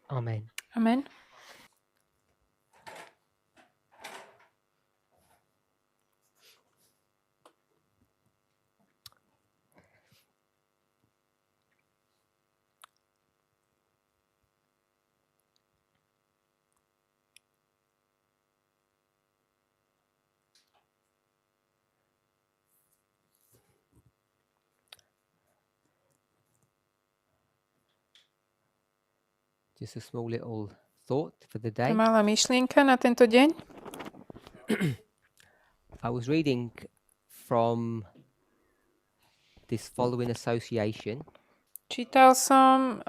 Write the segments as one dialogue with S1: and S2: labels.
S1: Amen.
S2: Amen.
S1: Just a small little thought for the
S2: To
S1: day.
S2: malá myšlienka na tento deň.
S1: I was reading from this following association.
S2: Čítal som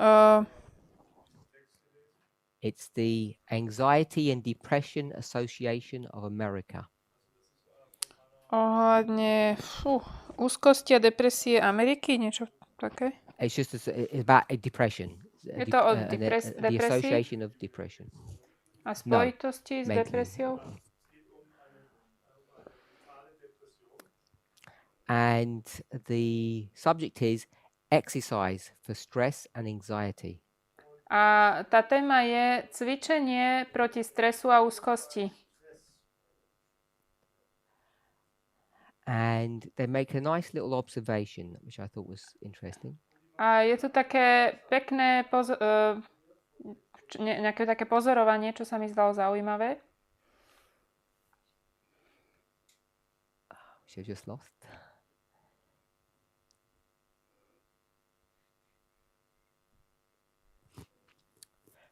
S1: It's the Anxiety and Depression Association of America.
S2: ohľadne úzkosti a depresie Ameriky, niečo také.
S1: It's just it's about a depression.
S2: Je to o
S1: The
S2: depresii
S1: Association of Depression.
S2: a spojitosti s
S1: mentally.
S2: depresiou.
S1: And the subject is exercise for stress and anxiety.
S2: A tá téma je cvičenie proti stresu a úzkosti.
S1: And they make a nice little observation, which I thought was interesting.
S2: A je to také pekné nejaké také pozorovanie, čo sa mi zdalo zaujímavé.
S1: Which I've just lost.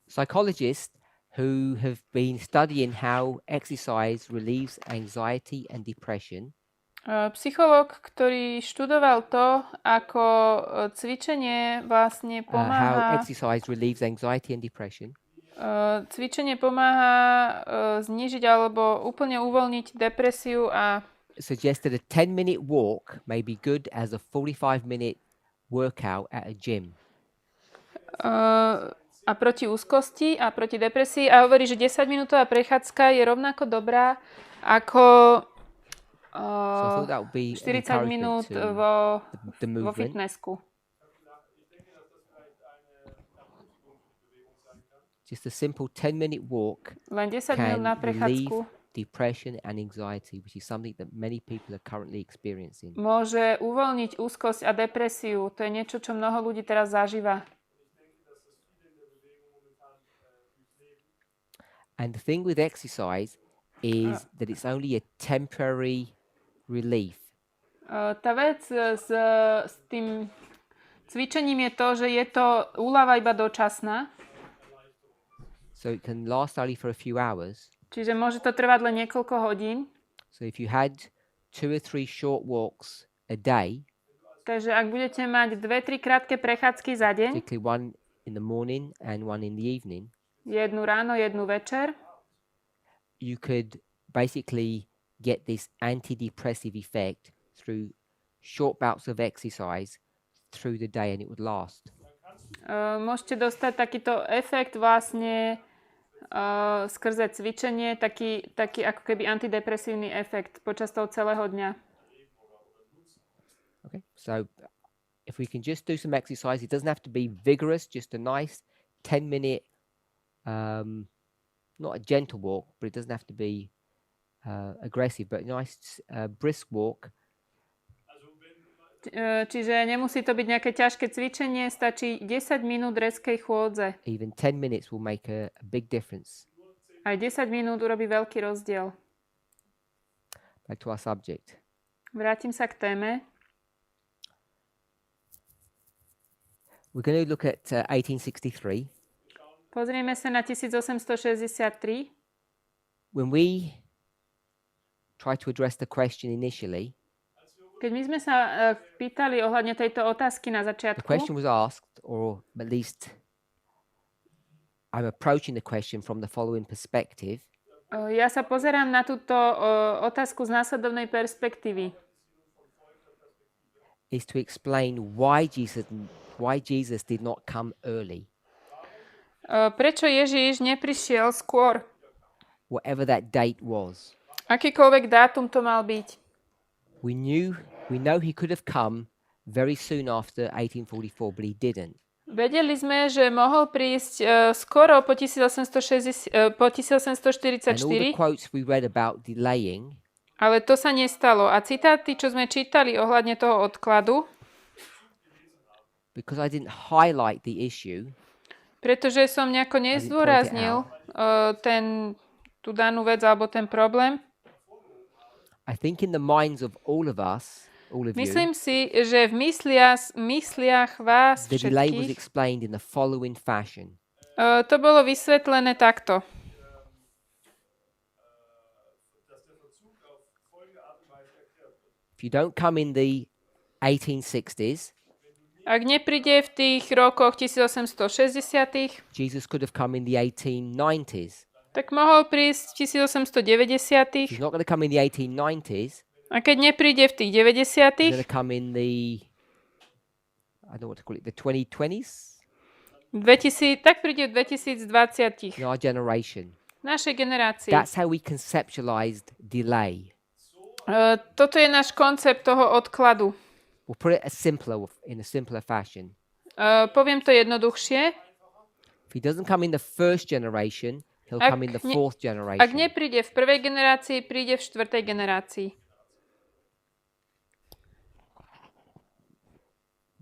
S1: Psychologists who have been studying how exercise relieves anxiety and depression
S2: Psychológ, ktorý študoval to, ako cvičenie vlastne
S1: how
S2: pomáha
S1: exercise relieves anxiety and depression
S2: cvičenie pomáha znížiť alebo úplne uvoľniť depresiu a
S1: suggested a 10-minute walk may be good as a 45-minute workout at a gym.
S2: A proti úzkosti a proti depresii a hovorí, že 10-minútová prechádzka je rovnako dobrá ako
S1: So I thought that would be
S2: 40 minút vo fitnessku.
S1: Just a simple 10-minute walk
S2: Len 10 minút na
S1: can relieve
S2: prechádzku
S1: depression and anxiety, which is something that many people are currently experiencing.
S2: môže uvoľniť úzkosť a depresiu. To je niečo, čo mnoho ľudí teraz zažíva.
S1: And the thing with exercise is that it's only a temporary relief.
S2: Tá vec s tým cvičením je to, že je to úľava iba dočasná.
S1: So it can last only for a few hours.
S2: Čiže môže to trvať len niekoľko hodín.
S1: So if you had 2 or 3 short walks a day,
S2: Takže ak budete mať 2-3 krátke prechádzky za deň,
S1: particularly one in the morning and one in the evening,
S2: jednu ráno, jednu večer,
S1: you could basically get this antidepressive effect through short bouts of exercise through the day, and it would last.
S2: môžete dostať takýto efekt vlastne skrze cvičenie, taký ako keby antidepresívny efekt počas toho celého dňa.
S1: Okay, so if we can just do some exercise, it doesn't have to be vigorous, just a nice 10-minute, not a gentle walk, but it doesn't have to be aggressive, but a nice brisk walk.
S2: Čiže nemusí to byť nejaké ťažké cvičenie, stačí 10 minút rezkej chôdze.
S1: Even 10 minutes will make a big difference.
S2: Aj 10 minút urobí veľký rozdiel.
S1: Back to our subject.
S2: Vrátim sa k téme.
S1: We're going to look at 1863.
S2: Pozrieme sa na 1863.
S1: When we try to address the question initially,
S2: Keď my sme sa pýtali ohľadne tejto otázky na
S1: the
S2: začiatku,
S1: question was asked, or at least I'm approaching the question from the following perspective.
S2: ja sa pozerám na túto otázku z následovnej perspektívy.
S1: Is to explain why Jesus did not come early,
S2: Prečo Ježiš neprišiel skôr?
S1: whatever that date was.
S2: Akýkoľvek dátum to mal byť.
S1: We know he could have come very soon after 1844, but he didn't.
S2: Vedeli sme, že mohol prísť skoro po 1844,
S1: And all the quotes we read about delaying
S2: ale to sa nestalo. A citáty, čo sme čítali ohľadne toho odkladu,
S1: because I didn't highlight the issue,
S2: pretože som nejako nezdôraznil tú danú vec alebo ten problém,
S1: I think in the minds of all of us, all of you,
S2: myslím si, že v mysliach vás
S1: the delay was
S2: všetkých
S1: explained in the following fashion.
S2: to bolo vysvetlené takto.
S1: If you don't come in the 1860s,
S2: Ak nepríde v tých rokoch 1860,
S1: Jesus could have come in the 1890s.
S2: tak mohol prísť v 1890.
S1: If he's not going to come in the 1890s,
S2: A keď nepríde v tých
S1: he's going
S2: 90.
S1: to come in the, I don't know what to call it, the 2020s?
S2: Tak príde v 2020.
S1: In our generation.
S2: Našej generácii.
S1: That's how we conceptualized delay.
S2: Toto je náš koncept toho odkladu.
S1: We'll put it in a simpler fashion.
S2: Poviem to jednoduchšie.
S1: If he doesn't come in the first generation, he'll come in the fourth generation.
S2: Ak nepríde v prvej generácii, príde v štvrtej generácii.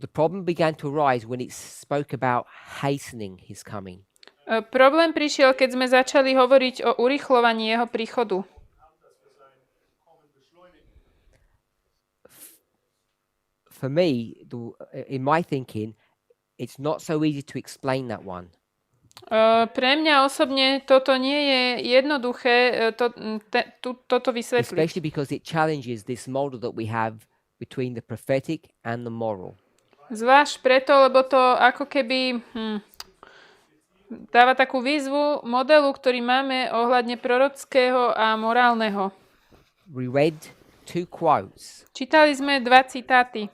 S1: The problem began to arise when it spoke about hastening his coming.
S2: Problém prišiel, keď sme začali hovoriť o urýchľovaní jeho príchodu.
S1: For me, in my thinking, it's not so easy to explain that one.
S2: Pre mňa osobne toto nie je jednoduché toto vysvetliť.
S1: Especially because it challenges this model that we have between the prophetic and the moral.
S2: Zvlášť preto, lebo to ako keby dáva takú výzvu modelu, ktorý máme ohľadne prorockého a morálneho.
S1: We read two quotes.
S2: Čítali sme 2 citáty.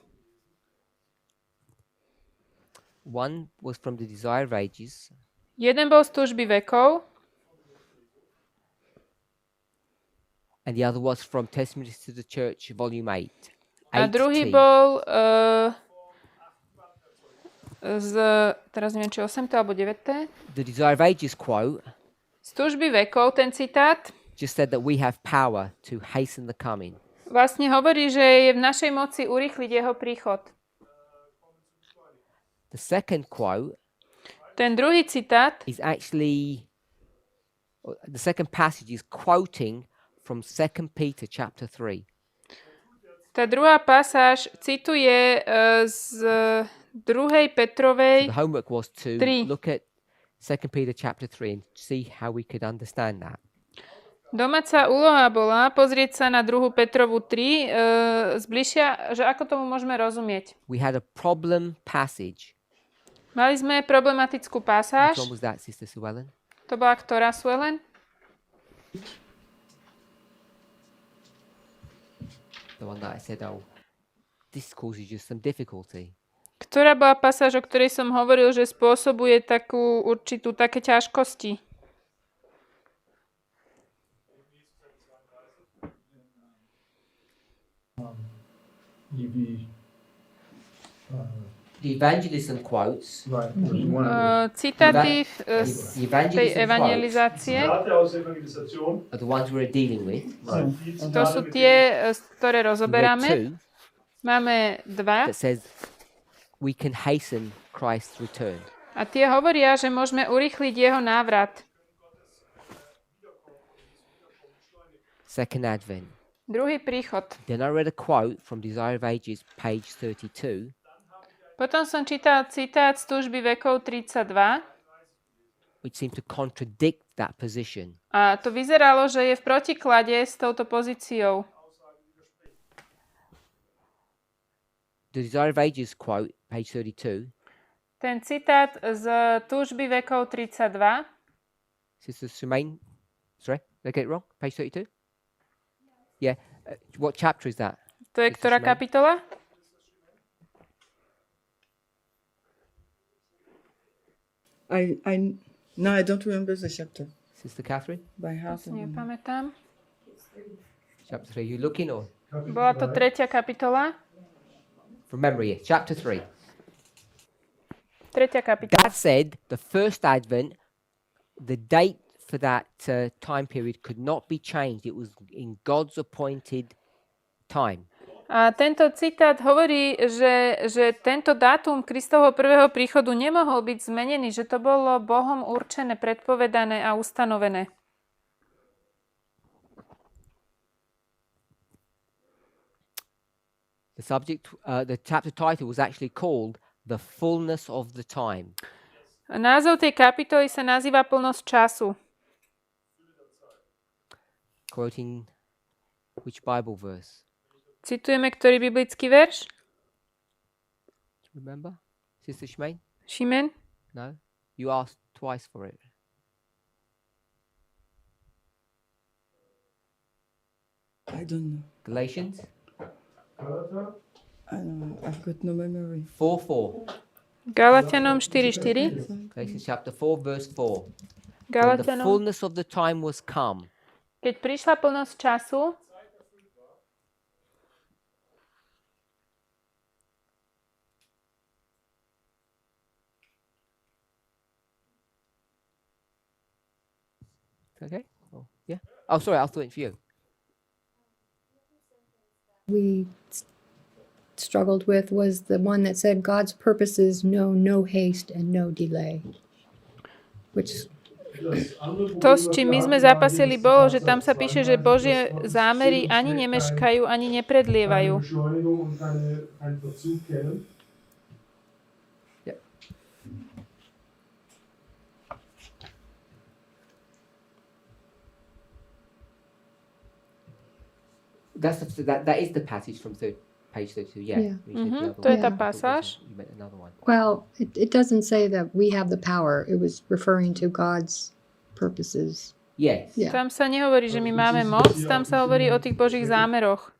S1: One was from the Desire of Ages.
S2: Jeden bol z Túžby vekov
S1: And the other was from Testimonies to the Church, Volume 8.
S2: a druhý bol teraz neviem, či 8. alebo 9.
S1: The Desire of Ages quote
S2: Z Túžby vekov, ten citát
S1: just said that we have power to hasten the coming.
S2: vlastne hovorí, že je v našej moci urýchliť jeho príchod.
S1: The second quote
S2: Ten druhý citát
S1: is actually, the second passage is quoting from 2 Peter chapter 3.
S2: Tá druhá pasáž cituje z 2. Petrovej.
S1: The homework was to
S2: 3.
S1: look at 2 Peter chapter 3 and see how we could understand that.
S2: Domáca úloha bola pozrieť sa na 2. Petrovu 3 zbližšia, že ako tomu môžeme rozumieť.
S1: We had a problem passage.
S2: Mali sme problematickú
S1: Which
S2: pasáž.
S1: one was that, Sister Sue Ellen?
S2: To bola ktorá, Suelen?
S1: The one that I said, oh, this causes you some difficulty.
S2: Ktorá bola pasáž, o ktorej som hovoril, že spôsobuje takú určitú také ťažkosti?
S1: The evangelism quotes,
S2: Citáty z tej evangelizácie,
S1: are the ones we're dealing with.
S2: to sú tie, ktoré
S1: We read
S2: rozoberáme.
S1: two
S2: Máme 2
S1: that says we can hasten Christ's return.
S2: a tie hovoria, že môžeme urýchliť jeho návrat.
S1: Second Advent.
S2: Druhý príchod.
S1: Then I read a quote from Desire of Ages, page 32,
S2: Potom som čítal citát z Túžby vekov 32
S1: which seemed to contradict that position.
S2: a to vyzeralo, že je v protiklade s touto pozíciou.
S1: The Desire of Ages quote, page 32,
S2: Ten citát z Túžby vekov 32,
S1: Sister Sumain, sorry, did I get it wrong? Page 32? Yeah. What chapter is that?
S2: to je
S1: Sister
S2: ktorá
S1: Shemaine?
S2: kapitola?
S3: No, I don't remember the chapter
S1: Sister Catherine?
S3: by heart.
S2: Nepamätám.
S1: Chapter 3. You looking or?
S2: Bola to 3. kapitola.
S1: From memory, chapter 3.
S2: Tretia kapitola.
S1: That said, the first advent, the date for that time period could not be changed. It was in God's appointed time.
S2: A tento citát hovorí, že tento dátum Kristovho prvého príchodu nemohol byť zmenený, že to bolo Bohom určené, predpovedané a ustanovené.
S1: The chapter title was actually called The Fullness of the Time.
S2: Názov tej kapitoly sa nazýva Plnosť času.
S1: Quoting which Bible verse?
S2: Citujeme ktorý biblický verš?
S1: Remember? Sister Shmaine?
S2: Šimen?
S1: No? You asked twice for it.
S3: I don't know.
S1: Galatians?
S3: I don't know. I've got no memory.
S1: 4:4.
S2: Galatianom 4:4.
S1: Galatians chapter 4, verse 4. When the
S2: Galatianom.
S1: fullness of the time was come.
S2: Keď prišla plnosť času,
S1: Okay? Oh, yeah. Oh, sorry, I thought it for you.
S4: We struggled with was the one that said God's purposes know no haste and no delay. Which
S2: to, s čím my sme zapasili, bolo, že tam sa píše, že Božie zámery ani nemeškajú, ani nepredlievajú.
S1: That is the passage from page 32. Yeah.
S4: Yeah.
S2: To je tá pasáž.
S1: You meant another one.
S4: well, it doesn't say that we have the power. It was referring to God's purposes.
S1: Yes.
S4: Yeah.
S2: Tam sa nehovorí, že my máme moc, tam sa hovorí o tých Božích zámeroch.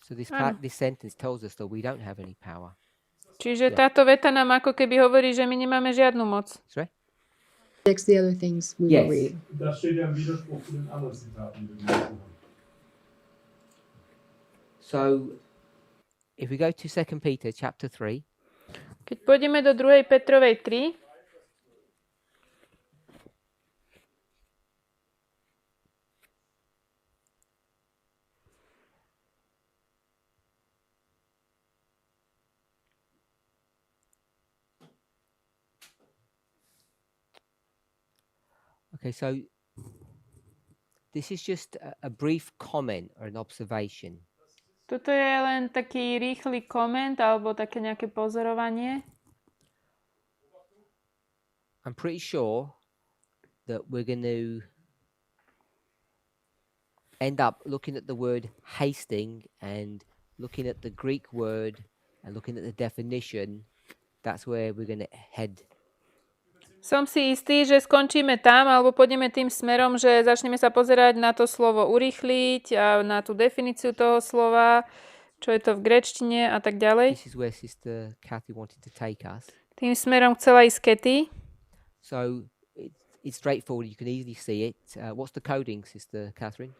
S1: So this sentence tells us that we don't have any power.
S2: Čiže táto veta nám ako keby hovorí, že my nemáme žiadnu moc.
S1: Sorry?
S4: The other things we
S1: Yes.
S4: will read.
S5: Das steht ja im Widerspruch zu den anderen Zitaten, die wir gelesen haben.
S1: So if we go to 2 Peter chapter 3,
S2: Keď pôjdeme do 2. Petrovej 3,
S1: okay, so this is just a brief comment or an observation.
S2: toto je len taký rýchly koment alebo také nejaké pozorovanie.
S1: I'm pretty sure that we're going to end up looking at the word hasting and looking at the Greek word and looking at the definition. That's where we're going to head.
S2: Som si istý, že skončíme tam, alebo pôjdeme tým smerom, že začneme sa pozerať na to slovo urýchliť a na tú definíciu toho slova, čo je to v gréčtine a tak ďalej.
S1: This is where Sister Kathy wanted to take us.
S2: Tým smerom chcela ísť Katy.
S1: So it's straightforward. You can easily see it. What's the coding, Sister Catherine?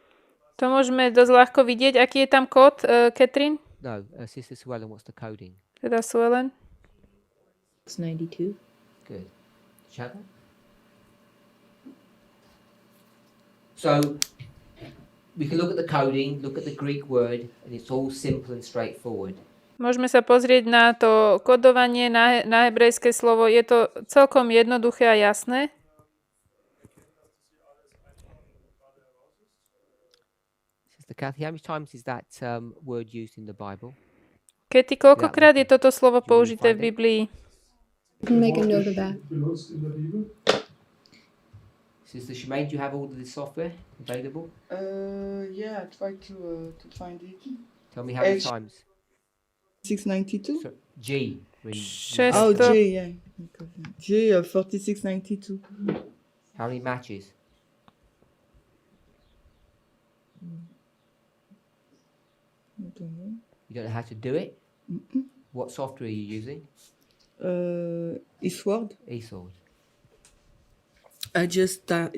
S2: To môžeme dosť ľahko vidieť. Aký je tam kód, Katrin?
S1: No, Sister Suellen, what's the coding?
S2: Teda Suelen.
S3: It's 92.
S1: Good. Shadow? So we can look at the coding, look at the Greek word, and it's all simple and straightforward.
S2: Môžeme sa pozrieť na to kodovanie, na hebrejské slovo. Je to celkom jednoduché a jasné.
S1: Sister Kathy, how many times is that word used in the Bible?
S2: Katy, koľkokrát je toto slovo použité v Biblii?
S4: Make a note of that.
S5: Benutzt in der Bibel.
S1: Sister Shemaine, do you have all of this software available?
S3: Yeah, I tried to find it.
S1: Tell me how many
S3: H-
S1: times.
S3: 692.
S1: So, G.
S3: Oh,
S2: Šesto.
S3: J, yeah. J, 4692.
S1: How many matches?
S3: I don't know.
S1: You don't know how to do it? What software are you using?
S3: Eastward.
S1: eSword.
S3: I just dial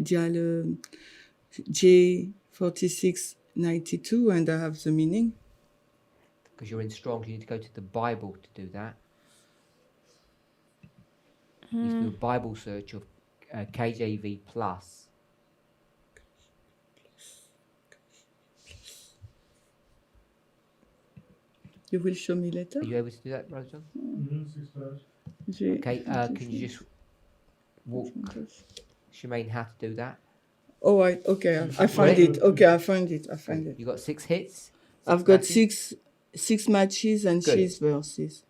S3: J4692 and I have the meaning.
S1: because you're in Strong's, you need to go to the Bible to do that. You need to do a Bible search of KJV plus.
S3: You will show me later.
S1: Are you able to do that, Brother John?
S5: 6:30.
S1: Okay, can you just walk Shemaine how to do that?
S3: Oh, okay. I find it. Okay, I find it.
S1: You got 6 hits?
S3: I've got
S1: matches?
S3: six matches and
S1: Good.
S3: 6 verses.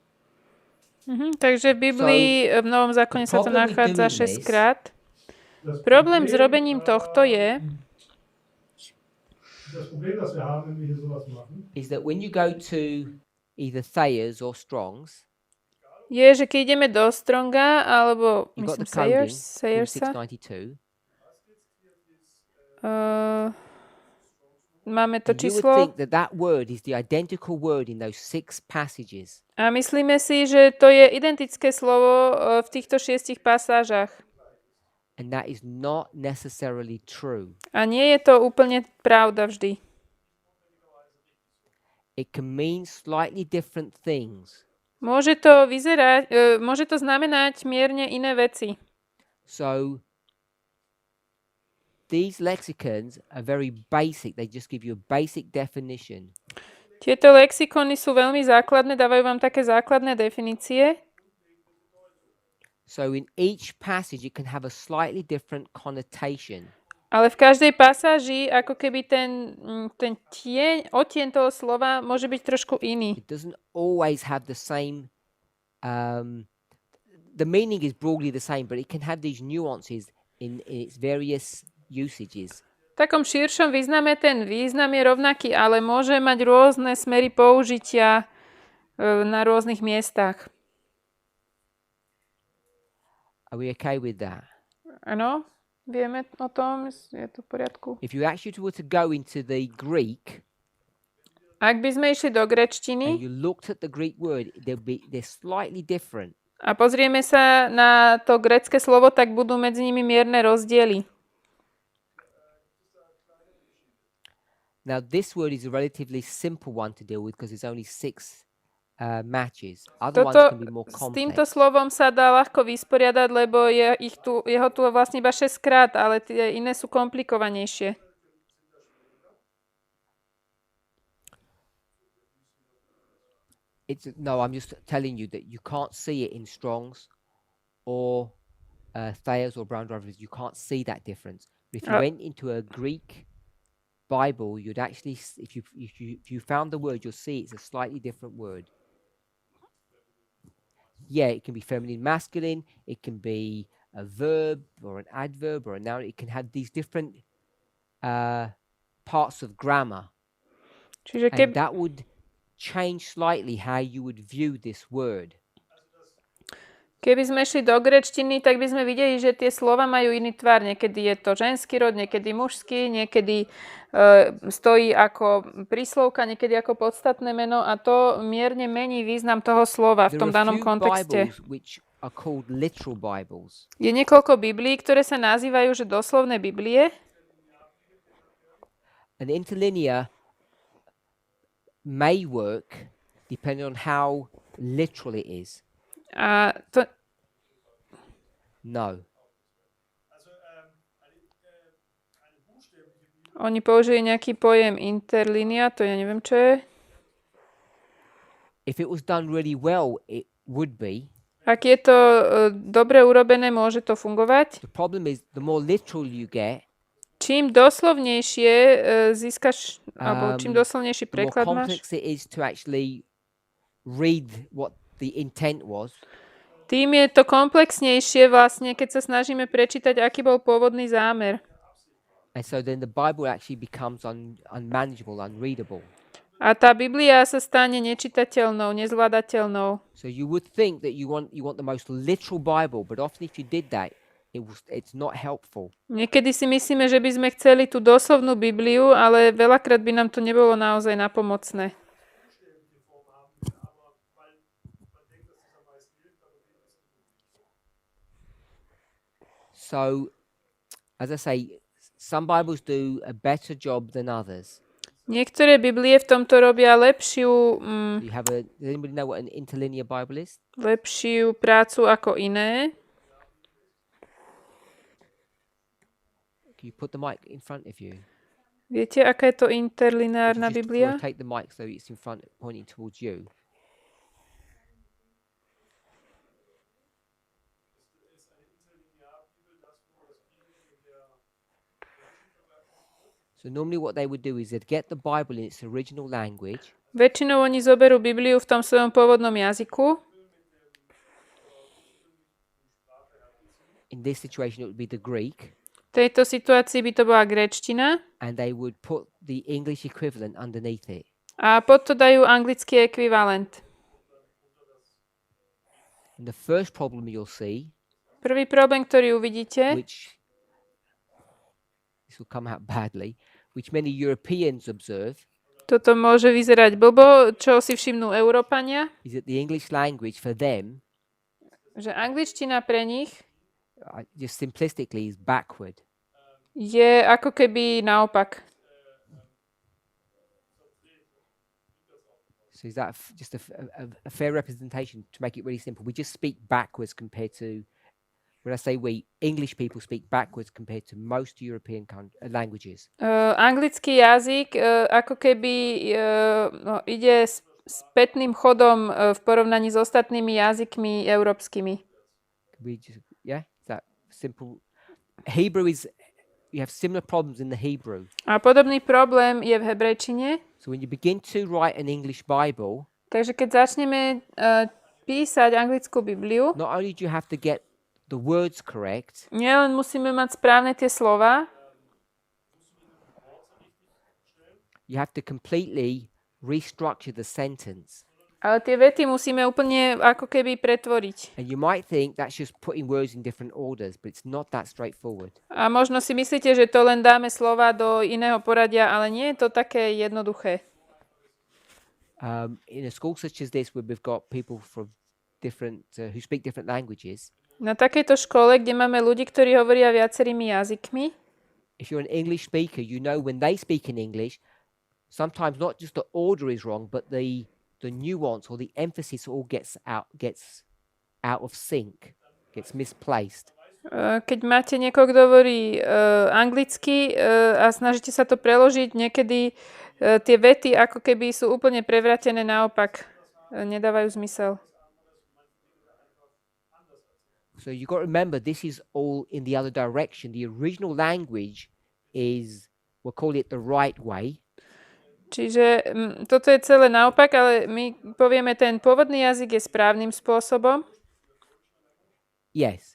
S2: Takže v Biblii v Novom zákone sa to nachádza 6 krát. Problém s robením tohto je,
S5: Das Problem, das wir haben, wenn wir hier sowas machen,
S1: is that when you go to either Thayer's or Strong's,
S2: že keď ideme do Stronga, alebo
S1: you got
S2: myslím
S1: the coding
S2: Sayersa,
S1: 692.
S2: Máme to
S1: And you would
S2: číslo
S1: think that that word is the identical word in those 6 passages.
S2: a myslíme si, že to je identické slovo v týchto 6 pasážach.
S1: And that is not necessarily true.
S2: A nie je to úplne pravda vždy.
S1: It can mean slightly different things.
S2: Môže to znamenať mierne iné veci.
S1: So these lexicons are very basic. They just give you a basic definition.
S2: Tieto lexikony sú veľmi základné, dávajú vám také základné definície.
S1: So in each passage it can have a slightly different connotation.
S2: Ale v každej pasáži, ako keby ten odtieň toho slova môže byť trošku iný.
S1: It doesn't always have the same the meaning is broadly the same, but it can have these nuances in its various usages.
S2: V takom širšom význame ten význam je rovnaký, ale môže mať rôzne smery použitia na rôznych miestach.
S1: Are we okay with that?
S2: Áno, vieme o tom, je to v poriadku.
S1: If you actually were to go into the Greek
S2: Ak by sme išli do
S1: and
S2: gréčtiny
S1: you looked at the Greek word, they're slightly different.
S2: a pozrieme sa na to grécke slovo, tak budú medzi nimi mierne rozdiely.
S1: Now this word is a relatively simple one to deal with because it's only 6 matches. Other ones can be more
S2: S týmto
S1: complex.
S2: slovom sa dá ľahko vysporiadať, lebo jeho tu vlastne iba 6 krát, ale tie iné sú komplikovanejšie.
S1: No, I'm just telling you that you can't see it in Strong's or Thayer's or Brown Drivers. You can't see that difference. But if you went into a Greek Bible, you'd actually, if you found the word, you'll see it's a slightly different word. Yeah, it can be feminine, masculine. It can be a verb or an adverb or a noun. It can have these different parts of grammar.
S2: Čiže
S1: And that would change slightly how you would view this word.
S2: keby sme šli do gréčtiny, tak by sme videli, že tie slova majú iný tvar. Niekedy je to ženský rod, niekedy mužský, niekedy stojí ako príslovka, niekedy ako podstatné meno a to mierne mení význam toho slova v tom danom kontexte. Je niekoľko Biblií, ktoré sa nazývajú, že doslovné Biblie.
S1: An interlinear may work depending on how literal it is.
S2: A to...
S1: No.
S2: Oni použili nejaký pojem interlinia, to ja neviem, čo je.
S1: If it was done really well, it would be.
S2: Ak je to dobre urobené, môže to fungovať.
S1: The problem is the more literal you get,
S2: čím doslovnejšie získaš, alebo čím doslovnejší
S1: the more
S2: preklad máš,
S1: complex it is to actually read what the intent was.
S2: tým je to komplexnejšie vlastne, keď sa snažíme prečítať, aký bol pôvodný zámer.
S1: And so then the Bible actually becomes unmanageable, unreadable.
S2: A tá Biblia sa stane nečitateľnou, nezvládateľnou.
S1: So you would think that you want the most literal Bible, but often if you did that, it's not helpful.
S2: Niekedy si myslíme, že by sme chceli tú doslovnú Bibliu, ale veľakrát by nám to nebolo naozaj napomocné.
S1: So, as I say, some Bibles do a better job than others.
S2: Niektoré Biblie v tomto robia lepšiu,
S1: Does anybody know what an interlinear Bible is?
S2: lepšiu prácu ako iné.
S1: Can you put the mic in front of you?
S2: Viete, aká je to
S1: Would you
S2: interlineárna
S1: just
S2: Biblia?
S1: rotate the mic so it's in front, pointing towards you. So normally what they would do is they'd get the Bible in its original language.
S2: Väčšinou oni zoberú Bibliu v tom svojom pôvodnom jazyku.
S1: In this situation, it would be the Greek,
S2: V tejto situácii by to bola gréčtina
S1: and they would put the English equivalent underneath it.
S2: a pod to dajú anglický ekvivalent.
S1: And the first problem you'll see,
S2: Prvý problém, ktorý uvidíte,
S1: which this will come out badly, which many Europeans observe,
S2: toto môže vyzerať blbo, čo si všimnú Európania,
S1: is that the English language for them,
S2: že angličtina pre nich
S1: just simplistically, is backward.
S2: je ako keby naopak.
S1: So is that just a fair representation to make it really simple? We just speak backwards compared to, when I say we, English people speak backwards compared to most European languages.
S2: Anglický jazyk ako keby ide spätným chodom v porovnaní s ostatnými jazykmi európskymi.
S1: Yeah, is that simple? Hebrew is, you have similar problems in the Hebrew.
S2: A podobný problém je v hebrejčine.
S1: So when you begin to write an English Bible,
S2: Takže keď začneme písať anglickú Bibliu,
S1: not only do you have to get the words correct,
S2: nielen musíme mať správne tie slova,
S1: you have to completely restructure the sentence.
S2: ale tie vety musíme úplne ako keby pretvoriť.
S1: And you might think that's just putting words in different orders, but it's not that straightforward.
S2: A možno si myslíte, že to len dáme slova do iného poradia, ale nie je to také jednoduché.
S1: In a school such as this, where we've got people from different who speak different languages,
S2: Na takejto škole, kde máme ľudí, ktorí hovoria viacerými jazykmi,
S1: if you're an English speaker, you know when they speak in English, sometimes not just the order is wrong, but the nuance or the emphasis all gets out of sync, gets misplaced.
S2: keď máte niekoho, kto hovorí anglicky a snažíte sa to preložiť, niekedy tie vety ako keby sú úplne prevrátené naopak, nedávajú zmysel.
S1: So you've got to remember, this is all in the other direction. The original language is, we'll call it the right way.
S2: Čiže toto je celé naopak, ale my povieme, ten pôvodný jazyk je správnym spôsobom.
S1: Yes,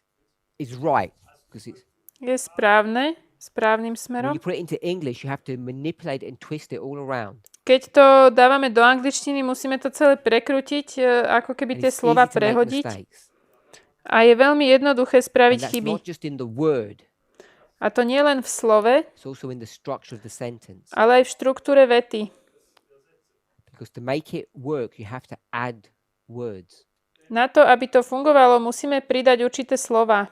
S1: it's right. Because it's,
S2: Je správne, správnym
S1: when
S2: smerom.
S1: you put it into English, you have to manipulate and twist it all around.
S2: Keď to dávame do angličtiny, musíme to celé prekrútiť, ako keby
S1: And
S2: tie
S1: it's
S2: slova
S1: easy to make
S2: prehodiť.
S1: mistakes.
S2: A je veľmi jednoduché
S1: And
S2: spraviť
S1: that's
S2: chyby.
S1: not just in the word,
S2: A to nie len v slove,
S1: it's also in the structure of the sentence.
S2: ale aj v štruktúre vety.
S1: Because to make it work, you have to add words.
S2: Na to, aby to fungovalo, musíme pridať určité slova.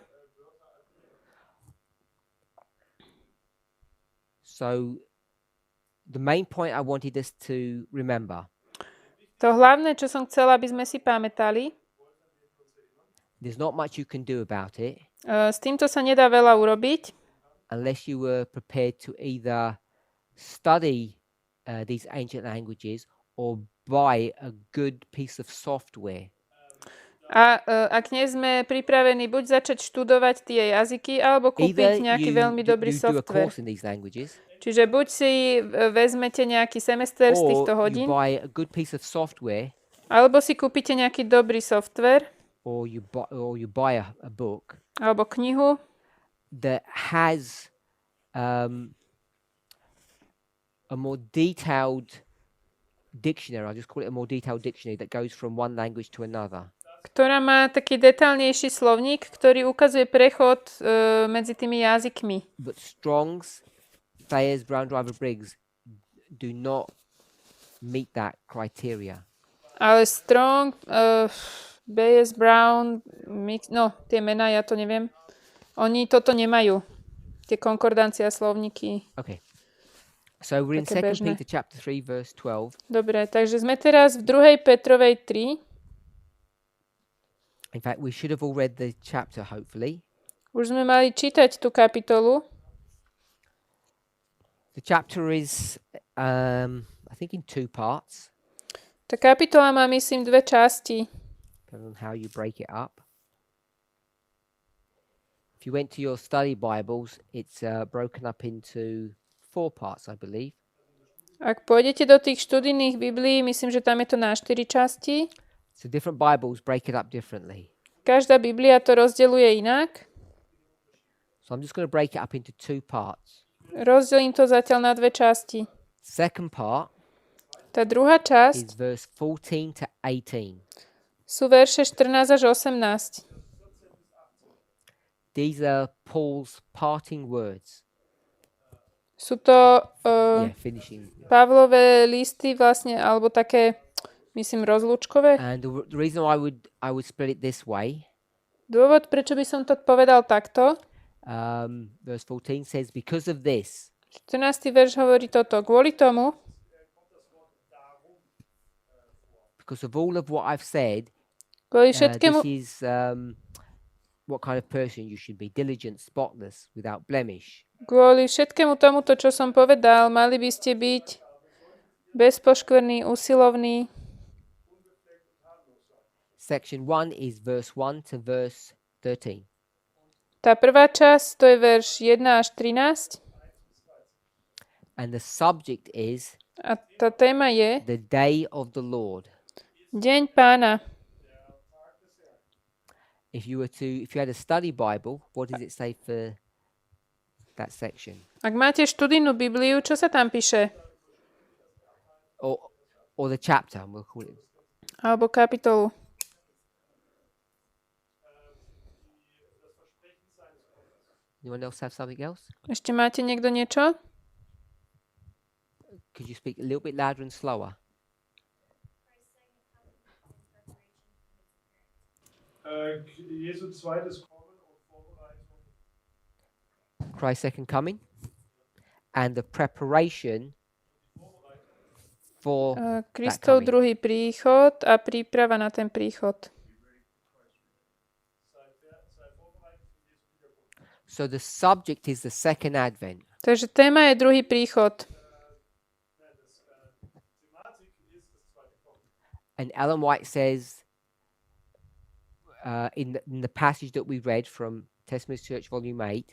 S1: So the main point I wanted us to remember,
S2: To hlavné, čo som chcela, aby sme si pamätali,
S1: there's not much you can do about it
S2: s týmto sa nedá veľa urobiť,
S1: unless you were prepared to either study these ancient languages or buy a good piece of software.
S2: a ak nie sme pripravení buď začať študovať tie jazyky, alebo
S1: Either
S2: kúpiť nejaký veľmi
S1: you
S2: dobrý
S1: do a
S2: software.
S1: course in these languages,
S2: Čiže buď si vezmete nejaký semester z týchto
S1: or you
S2: hodín,
S1: buy a good piece of software,
S2: alebo si kúpite nejaký dobrý software,
S1: or you buy a book
S2: alebo knihu,
S1: that has a more detailed dictionary. I'll just call it a more detailed dictionary that goes from one language to another.
S2: ktorá má taký detailnejší slovník, ktorý ukazuje prechod medzi tými jazykmi.
S1: But Strong's, Thayer's, Brown Driver Briggs do not meet that criteria.
S2: Ale Strong, B.S. Brown, tie mená, ja to neviem. Oni toto nemajú. Tie konkordancie a slovníky.
S1: Okay. So we're in
S2: Také
S1: 2
S2: bežné.
S1: Peter chapter 3, verse 12.
S2: Dobre, takže sme teraz v 2. Petrovej 3.
S1: In fact, we should have all read the chapter, hopefully.
S2: Už sme mali čítať tú kapitolu.
S1: The chapter is, I think, in 2 parts,
S2: Tá kapitola má, myslím, 2 časti.
S1: depending on how you break it up. If you went to your study Bibles, it's broken up into 4 parts, I believe.
S2: Ak pôjdete do tých študijných Biblií, myslím, že tam je to na 4 časti.
S1: So different Bibles break it up differently.
S2: Každá Biblia to rozdeľuje inak.
S1: So I'm just going to break it up into 2 parts.
S2: Rozdelím to zatiaľ na 2 časti.
S1: Second part
S2: Tá druhá
S1: is
S2: časť
S1: verse 14 to 18.
S2: sú verše 14 až 18.
S1: These are Paul's parting words.
S2: Sú to
S1: Finishing.
S2: Pavlové listy vlastne, alebo také, myslím, rozlúčkové.
S1: And the reason why I would split it this way,
S2: Dôvod, prečo by som to povedal takto,
S1: verse 14 says, because of this,
S2: 14. verš hovorí toto. Kvôli tomu,
S1: because of all of what I've said,
S2: kvôli
S1: this
S2: všetkému,
S1: is what kind of person you should be: diligent, spotless, without blemish.
S2: kvôli všetkému tomuto, čo som povedal, mali by ste byť bezpoškvrní, usilovní.
S1: Section 1 is verse 1 to verse 13.
S2: Tá prvá časť, to je verš 1 až 13.
S1: And the subject is
S2: A tá téma je
S1: the day of the Lord.
S2: Deň Pána.
S1: If you had a study Bible, what does it say for that section?
S2: Ak máte študijnú Bibliu, čo sa tam píše?
S1: Or the chapter, we'll call it.
S2: Alebo kapitolu.
S1: Anyone else have something else?
S2: Ešte máte niekto niečo?
S1: Could you speak a little bit louder and slower?
S5: Jesu zweites Kommen und Vorbereitung.
S1: Christ's second coming and the preparation for
S2: Kristov
S1: coming.
S2: druhý príchod a príprava na ten príchod.
S1: So the subject is the second advent.
S2: Takže téma je druhý príchod.
S1: And Ellen White says in the passage that we read from Testimonies Church Volume 8,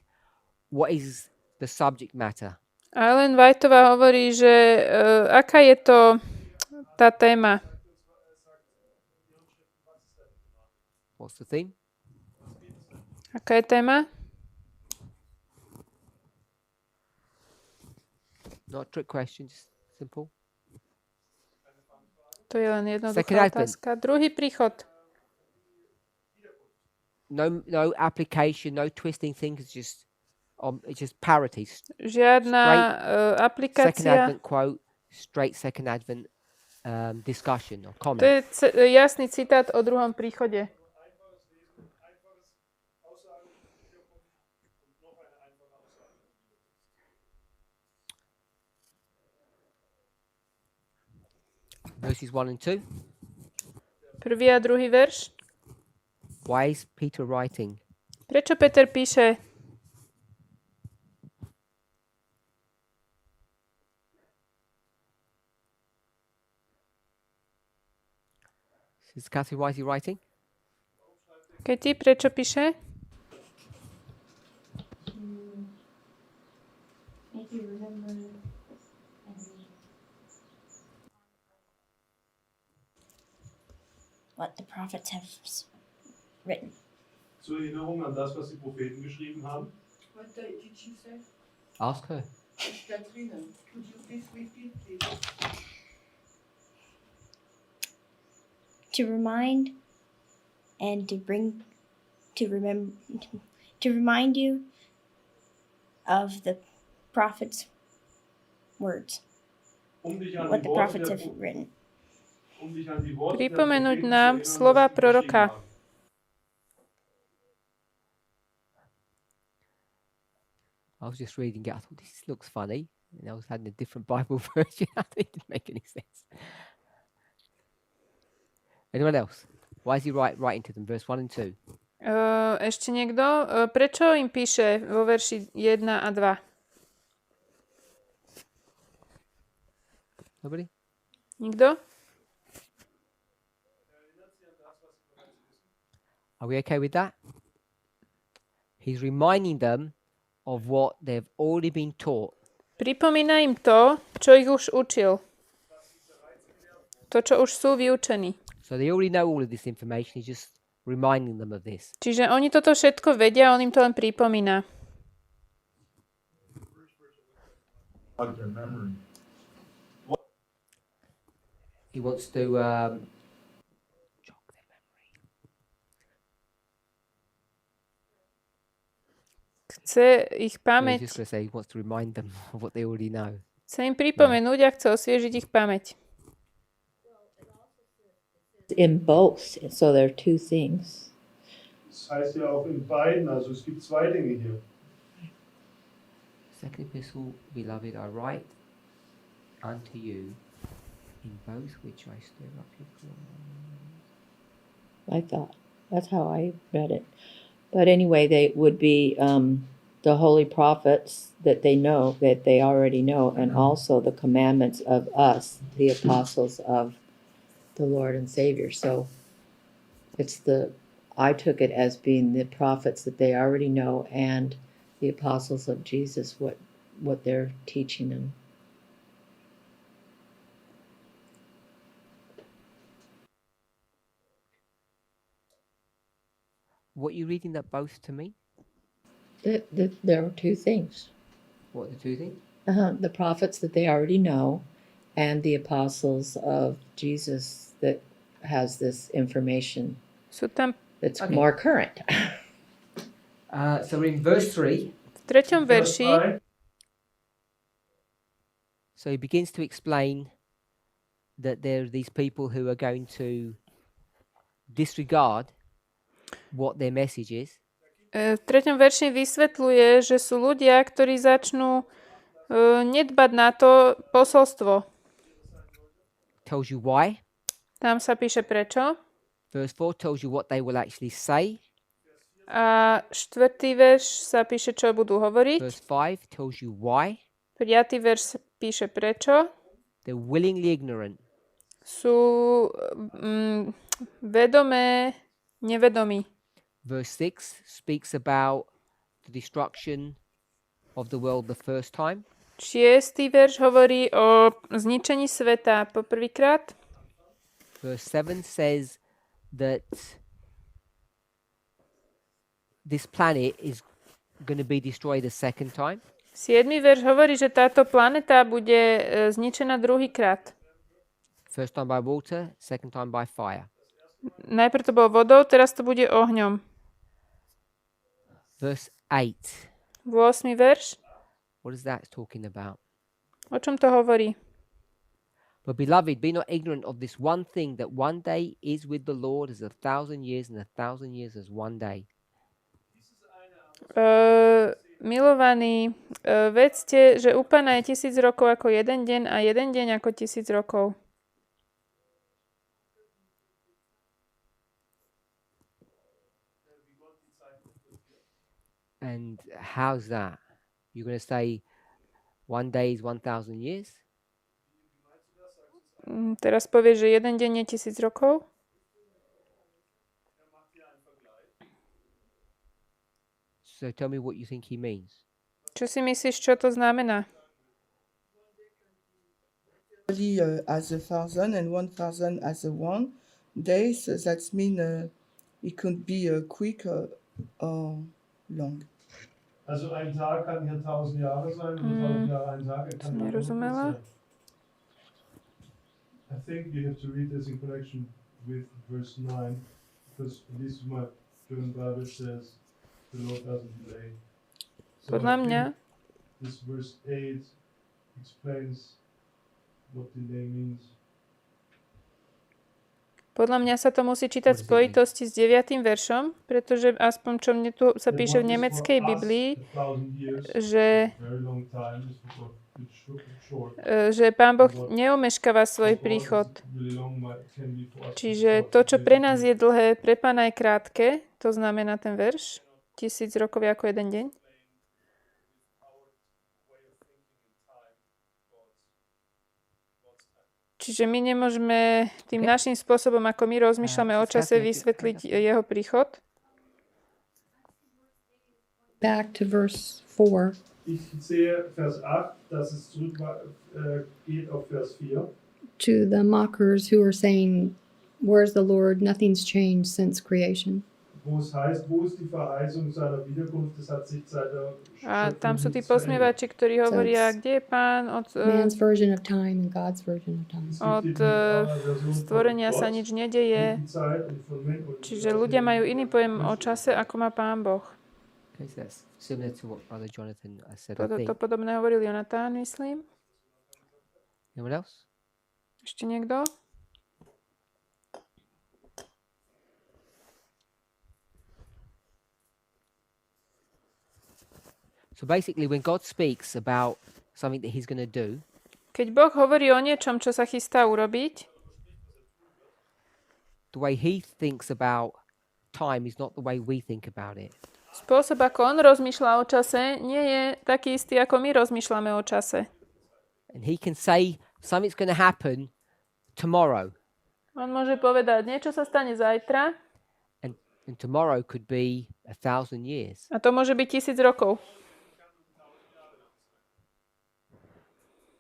S1: what is the subject matter?
S2: A Ellen Whiteová hovorí, že aká je to tá téma.
S1: What's the theme?
S2: Aká je téma?
S1: Not a trick question, just simple.
S2: To je len
S1: Second
S2: jednoduchá
S1: advent.
S2: otázka. Druhý príchod.
S1: No application, no twisting things, it's just parodies.
S2: Žiadna
S1: Second
S2: aplikácia.
S1: Advent quote, straight Second Advent discussion or
S2: To
S1: comment.
S2: je jasný citát o druhom príchode.
S1: Verses 1 and 2.
S2: Prvý a druhý verš.
S1: Why is Peter writing?
S2: Prečo Peter píše?
S1: Sister Catherine, why is he writing?
S2: Katie, prečo píše?
S6: Make you remember what the prophets have written.
S5: Zur Erinnerung an das, was die Propheten geschrieben haben.
S3: What did you say?
S1: Ask her.
S3: Katrina, could you please repeat, please?
S6: To remind and to bring to remind you of the prophets' words,
S5: Dich an
S6: what
S5: die
S6: the
S5: Worte
S6: prophets
S5: der,
S6: have written.
S5: dich an die Worte der
S2: Pripomenúť
S5: Propheten
S2: nám
S5: zu erinnern,
S2: slova
S5: was sie geschrieben
S2: proroka.
S5: haben.
S1: I was just reading it. I thought this looks funny, and I was having a different Bible version. It didn't make any sense. Anyone else? Why is he writing to them? Verse 1 and 2.
S2: Ešte niekto? Prečo im píše vo verši 1 a 2?
S1: Nobody?
S2: Nikto?
S1: Are we okay with that? He's reminding them of what they've already been taught.
S2: Pripomína im to, čo ich už učil. To, čo už sú vyučení.
S1: So they already know all of this information. He's just reminding them of this.
S2: Čiže oni toto všetko vedia, on im to len pripomína.
S1: He wants to jog their memory.
S2: Chce ich
S1: Yeah,
S2: pamäť,
S1: just going to say he wants to remind them of what they already know.
S2: chce im pripomenúť a chce osviežiť ich pamäť.
S7: In both, so there are two things.
S5: Das heißt ja auch in beiden, also es gibt zwei Dinge hier.
S1: Second epistle, beloved, I write unto you in both which I stir up your cause.
S7: I thought that's how I read it. But anyway, they would be the holy prophets that they know, that they already know, and also the commandments of us, the apostles of the Lord and Savior. So I took it as being the prophets that they already know and the apostles of Jesus, what they're teaching them.
S1: What are you reading that both to me?
S7: There are two things.
S1: What are the two things?
S7: The prophets that they already know and the apostles of Jesus that has this information
S2: Sú tam
S7: that's
S1: Okay.
S7: more current.
S1: So in verse 3,
S2: v 3. verši,
S1: so he begins to explain that there are these people who are going to disregard what their message is.
S2: v 3. verši vysvetľuje, že sú ľudia, ktorí začnú nedbať na to posolstvo.
S1: Tells you why.
S2: Tam sa píše prečo.
S1: Verse 4 tells you what they will actually say.
S2: A 4. verš sa píše, čo budú hovoriť.
S1: Verse 5 tells you why.
S2: 5. verš sa píše prečo.
S1: They're willingly ignorant.
S2: Sú vedomé, nevedomí.
S1: Verse 6 speaks about the destruction of the world the first time.
S2: 6. verš hovorí o zničení sveta poprvýkrát.
S1: Verse 7 says that this planet is going to be destroyed a second time.
S2: 7. verš hovorí, že táto planeta bude zničená druhýkrát.
S1: First time by water, second time by fire.
S2: Najprv to bolo vodou, teraz to bude ohňom.
S1: Verse 8.
S2: 8. verš.
S1: What is that talking about?
S2: O čom to hovorí?
S1: But beloved, be not ignorant of this one thing, that one day is with the Lord as 1,000 years, and 1,000 years as one day.
S2: Milovaní, vedzte, že u Pána je 1000 rokov ako jeden deň a jeden deň ako 1000 rokov.
S1: And how's that? You're going to say one day is 1,000 years?
S2: Teraz povieš, že jeden deň je 1000 rokov?
S1: So tell me what you think he means.
S2: Čo si myslíš, čo to znamená?
S3: As 1,000 and 1,000 as a 1 day, so that means it could be quick or long.
S5: Also ein Tag kann hier 1000 Jahre sein und 1000 Jahre ein Tag. Er kann auch
S2: Nerozumela.
S5: kurz sein. I think you have to read this in connection with verse 9, because at least my German Bible says the Lord doesn't delay. So
S2: Podľa
S5: I think
S2: mňa
S5: this verse 8 explains what delay means.
S2: Podľa mňa sa to musí čítať v spojitosti s 9. veršom, pretože aspoň čo mne tu sa píše v nemeckej Biblii, že Pán Boh neomeškáva svoj príchod. Čiže to, čo pre nás je dlhé, pre Pána je krátke, to znamená ten verš, 1000 rokov je ako jeden deň. Čiže my nemôžeme tým našim spôsobom, ako my rozmýšľame o čase, vysvetliť jeho príchod.
S4: Back to verse 4.
S5: Ich sehe Vers 8, dass es geht auf Vers 4.
S4: To the mockers who are saying, "Where's the Lord? Nothing's changed since creation."
S5: Wo es heißt, wo ist die Verheißung seiner Wiederkunft? Das hat sich seit der
S2: A tam sú tí posmievači, ktorí hovoria, kde je Pán od
S4: Man's version of time and God's version of time.
S2: Stvorenia sa nič nedeje. Čiže ľudia majú iný pojem o čase, ako má Pán Boh.
S1: Okay, so that's similar to what Brother Jonathan said, I think.
S2: To podobné hovoril Jonatán, myslím.
S1: Anyone else?
S2: Ešte niekto?
S1: So basically, when God speaks about something that he's going to do,
S2: Keď Boh hovorí o niečom, čo sa chystá urobiť,
S1: the way he thinks about time is not the way we think about it.
S2: spôsob, ako on rozmýšľa o čase, nie je taký istý, ako my rozmýšľame o čase.
S1: And he can say something's going to happen tomorrow.
S2: On môže povedať, niečo sa stane zajtra,
S1: And tomorrow could be 1,000 years.
S2: a to môže byť 1000 rokov.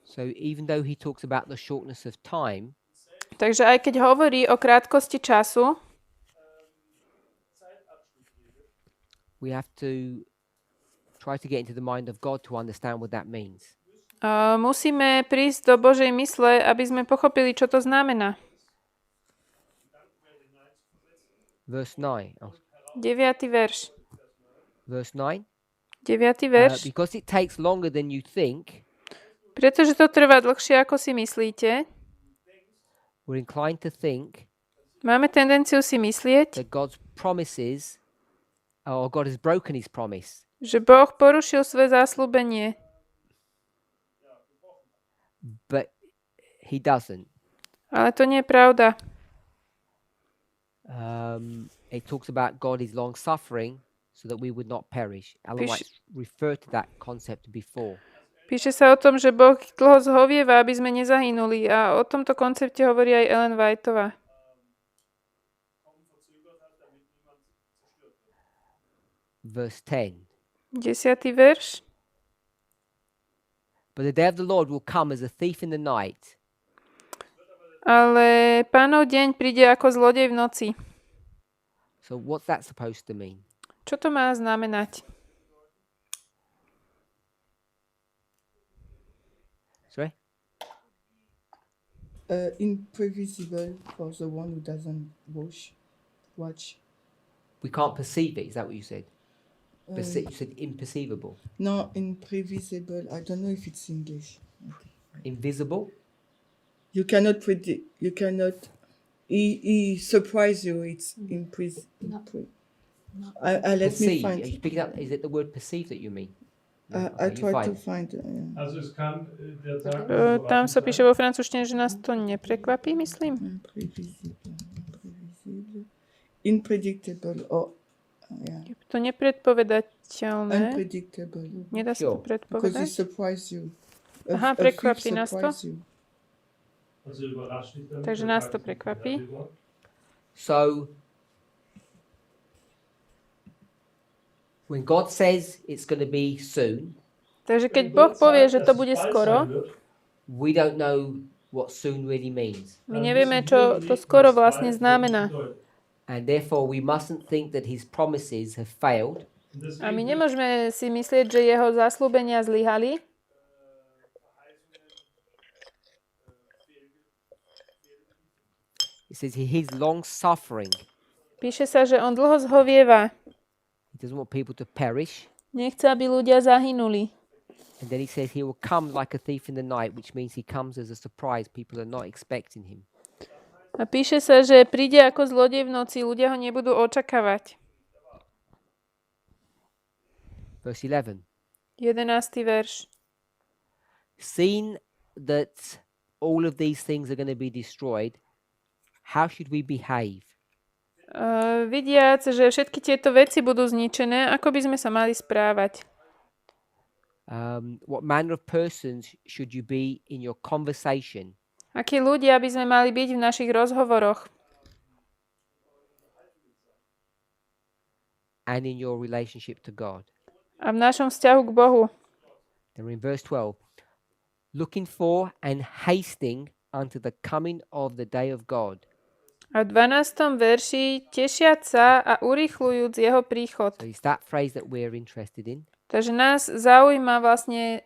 S1: So even though he talks about the shortness of time,
S2: Takže aj keď hovorí o krátkosti času,
S1: we have to try to get into the mind of God to understand what that means.
S2: musíme prísť do Božej mysle, aby sme pochopili, čo to znamená.
S1: Verse 9.
S2: 9. verš.
S1: Verse 9.
S2: 9. verš.
S1: Because it takes longer than you think,
S2: Pretože to trvá dlhšie, ako si myslíte,
S1: we're inclined to think
S2: máme tendenciu si myslieť,
S1: that God's promises, or God has broken his promise.
S2: že Boh porušil svoje zasľúbenie.
S1: But he doesn't.
S2: Ale to nie je pravda.
S1: It talks about God is long suffering so that we would not perish. Ellen White referred to that concept before.
S2: Píše sa o tom, že Boh dlho zhovieva, aby sme nezahynuli. A o tomto koncepte hovorí aj Ellen Whiteová.
S1: Verse 10.
S2: 10. verš.
S1: But the day of the Lord will come as a thief in the night.
S2: Ale Pánov deň príde ako zlodej v noci.
S1: So what's that supposed to mean?
S2: Čo to má znamenať?
S1: Sorry?
S3: Imprevisible for the one who doesn't watch.
S1: We can't perceive it. Is that what you said? You said imperceivable.
S3: No, imprevisible. I don't know if it's English.
S1: Invisible?
S3: You cannot predict. You cannot. He surprise you. It's let me
S1: Perceive.
S3: find.
S1: Are you picking up? Is it the word perceive that you mean? No,
S3: I
S1: okay, you
S3: try
S1: find
S3: to
S1: it.
S3: find.
S5: Also es kann der Tag
S2: Tam sa píše vo francúzštine, že nás to neprekvapí, myslím.
S3: Unpredictable. Oh, yeah.
S2: Je to nepredpovedateľné.
S3: Unpredictable.
S2: Nedá sa to
S3: Because he
S2: predpovedať.
S3: surprise you.
S2: Aha, prekvapí nás to.
S5: also überrascht dich damit.
S2: Takže
S5: der
S2: nás
S5: Tag
S2: to
S5: ist
S2: prekvapí.
S5: unvorhersehbar.
S1: So when God says it's going to be soon,
S2: Takže keď Boh povie, že to bude skoro,
S1: we don't know what soon really means.
S2: my nevieme, čo to skoro vlastne znamená.
S1: And therefore we mustn't think that his promises have failed.
S2: A my nemôžeme si myslieť, že jeho zasľúbenia zlyhali.
S1: It says he's long suffering.
S2: Píše sa, že on dlho zhovieva.
S1: He doesn't want people to perish.
S2: Nechce, aby ľudia zahynuli.
S1: And then he says he will come like a thief in the night, which means he comes as a surprise. People are not expecting him.
S2: A píše sa, že príde ako zlodej v noci, ľudia ho nebudú očakávať.
S1: Verse 11.
S2: 11. verš.
S1: Seeing that all of these things are going to be destroyed, how should we behave?
S2: Vidiac, že všetky tieto veci budú zničené, ako by sme sa mali správať?
S1: What manner of persons should you be in your conversation?
S2: Akí ľudia by sme mali byť v našich rozhovoroch
S1: And in your relationship to God.
S2: a v našom vzťahu k Bohu?
S1: Then in verse 12, looking for and hasting unto the coming of the day of God.
S2: A v 12. verši tešiac sa a urýchľujúc jeho príchod.
S1: So it's that phrase that we're interested in.
S2: Takže nás zaujíma vlastne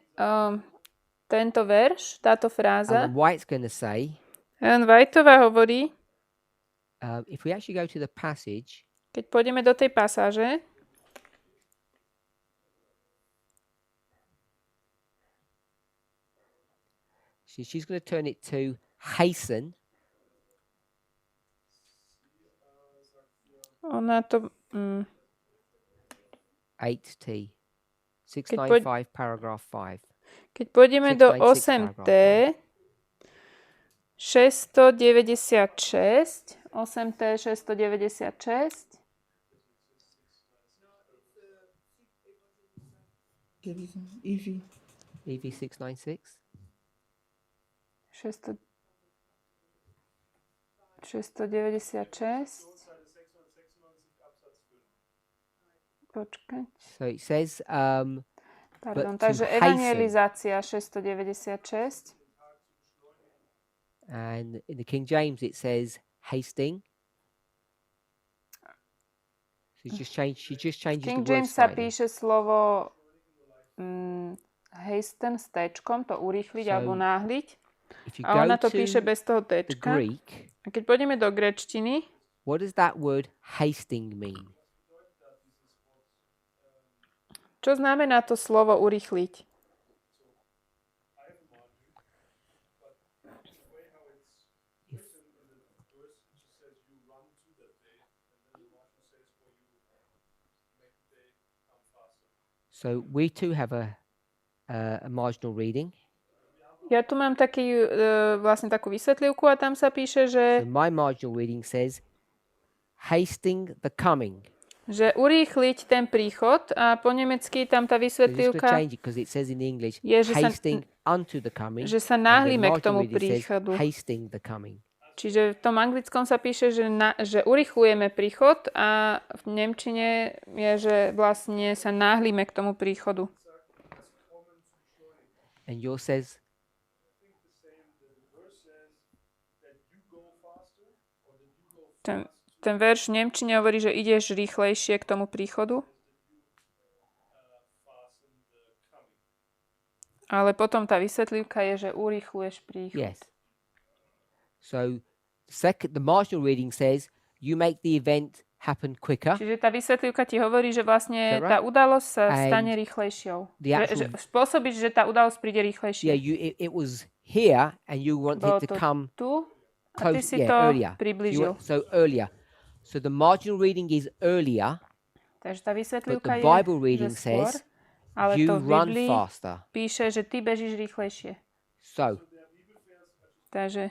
S2: tento verš, táto fráza.
S1: And White's going to say,
S2: Ellen Whiteová hovorí,
S1: if we actually go to the passage,
S2: keď pôjdeme do tej pasáže,
S1: she's going to turn it to hasten.
S2: ona to...
S1: 8T. 695 paragraph 5.
S2: Keď pôjdeme do
S1: 696
S2: 8T, 696, 8T 696,
S3: Evie.
S1: EV 696.
S2: 696. Počkať.
S1: So it says,
S2: Pardon,
S1: to
S2: takže
S1: hasten.
S2: evangelizácia 696.
S1: and in the King James it says hasting. She just changes
S2: King
S1: the word
S2: James sa
S1: slightly.
S2: píše slovo hasten s tečkom, to urýchliť
S1: So,
S2: alebo náhliť.
S1: If you
S2: A
S1: go
S2: ona to
S1: to
S2: píše bez toho
S1: the
S2: tečka.
S1: Greek,
S2: A keď pôjdeme do gréčtiny,
S1: what does that word hasting mean?
S2: čo znamená to slovo urýchliť?
S1: So we too have a marginal reading.
S2: Ja tu mám vlastne takú vysvetlivku a tam sa píše,
S1: So my marginal reading says hasting the coming.
S2: že urýchliť ten príchod a po nemecky tam tá
S1: So just going to
S2: vysvetlivka
S1: change it because it says in English
S2: je, že sa,
S1: hasting unto the coming.
S2: že sa
S1: and the
S2: náhlime k
S1: marginal
S2: tomu
S1: reading says
S2: príchodu.
S1: hasting the coming.
S2: Čiže v tom anglickom sa píše, že urýchľujeme príchod a v nemčine je, že vlastne sa náhlime k tomu príchodu.
S1: And yours says
S2: Ten verš v nemčine hovorí, že ideš rýchlejšie k tomu príchodu. Ale potom tá vysvetlivka je, že urýchľuješ príchod.
S1: yes. So the marginal reading says you make the event happen quicker.
S2: Čiže tá vysvetlivka ti hovorí, že vlastne
S1: Is that right?
S2: tá udalosť sa
S1: And
S2: stane rýchlejšou.
S1: the
S2: Že
S1: actual-
S2: spôsobíš, že tá udalosť príde rýchlejšie.
S1: Yeah, it was here and you want
S2: Bolo
S1: it to
S2: to
S1: come
S2: tu a ty
S1: close,
S2: si to
S1: earlier.
S2: priblížil.
S1: So earlier. So the marginal reading is earlier,
S2: Takže tá
S1: but
S2: vysvetlivka
S1: the
S2: je,
S1: Bible
S2: že
S1: reading
S2: skôr,
S1: says
S2: ale
S1: you
S2: to v
S1: run
S2: Biblii
S1: faster.
S2: píše, že ty bežíš rýchlejšie.
S1: So
S2: Takže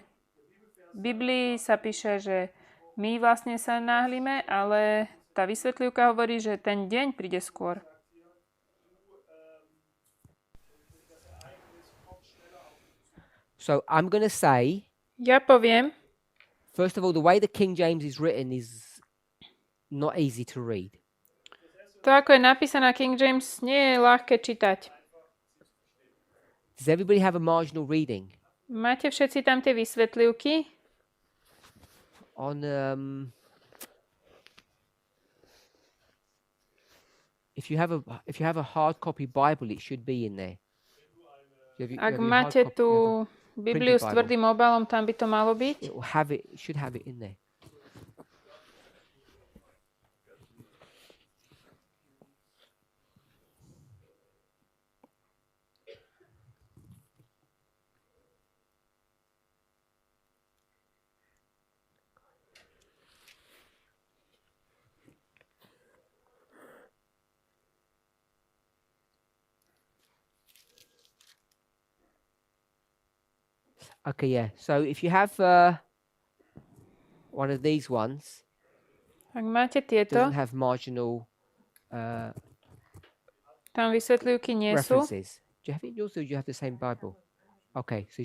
S2: v Biblii sa píše, že my vlastne sa náhlime, ale tá vysvetlivka hovorí, že ten deň príde skôr.
S1: So I'm going to say,
S2: Ja poviem,
S1: first of all, the way the King James is written is not easy to read.
S2: to ako je napísané King James nie je ľahké čítať.
S1: Does everybody have a marginal reading?
S2: Máte všetci tam tie vysvetlivky?
S1: On if you have a hard copy Bible, it should be in there.
S2: Ak máte tú Bibliu s
S1: Bible.
S2: tvrdým obalom, tam by to malo byť.
S1: It should have it in there. Okay, yeah. So if you have one of these ones,
S2: Ak máte tieto,
S1: doesn't have marginal
S2: tam vysvetľujúky nie sú.
S1: references. Do you have it yours or do you have the same Bible? Okay, so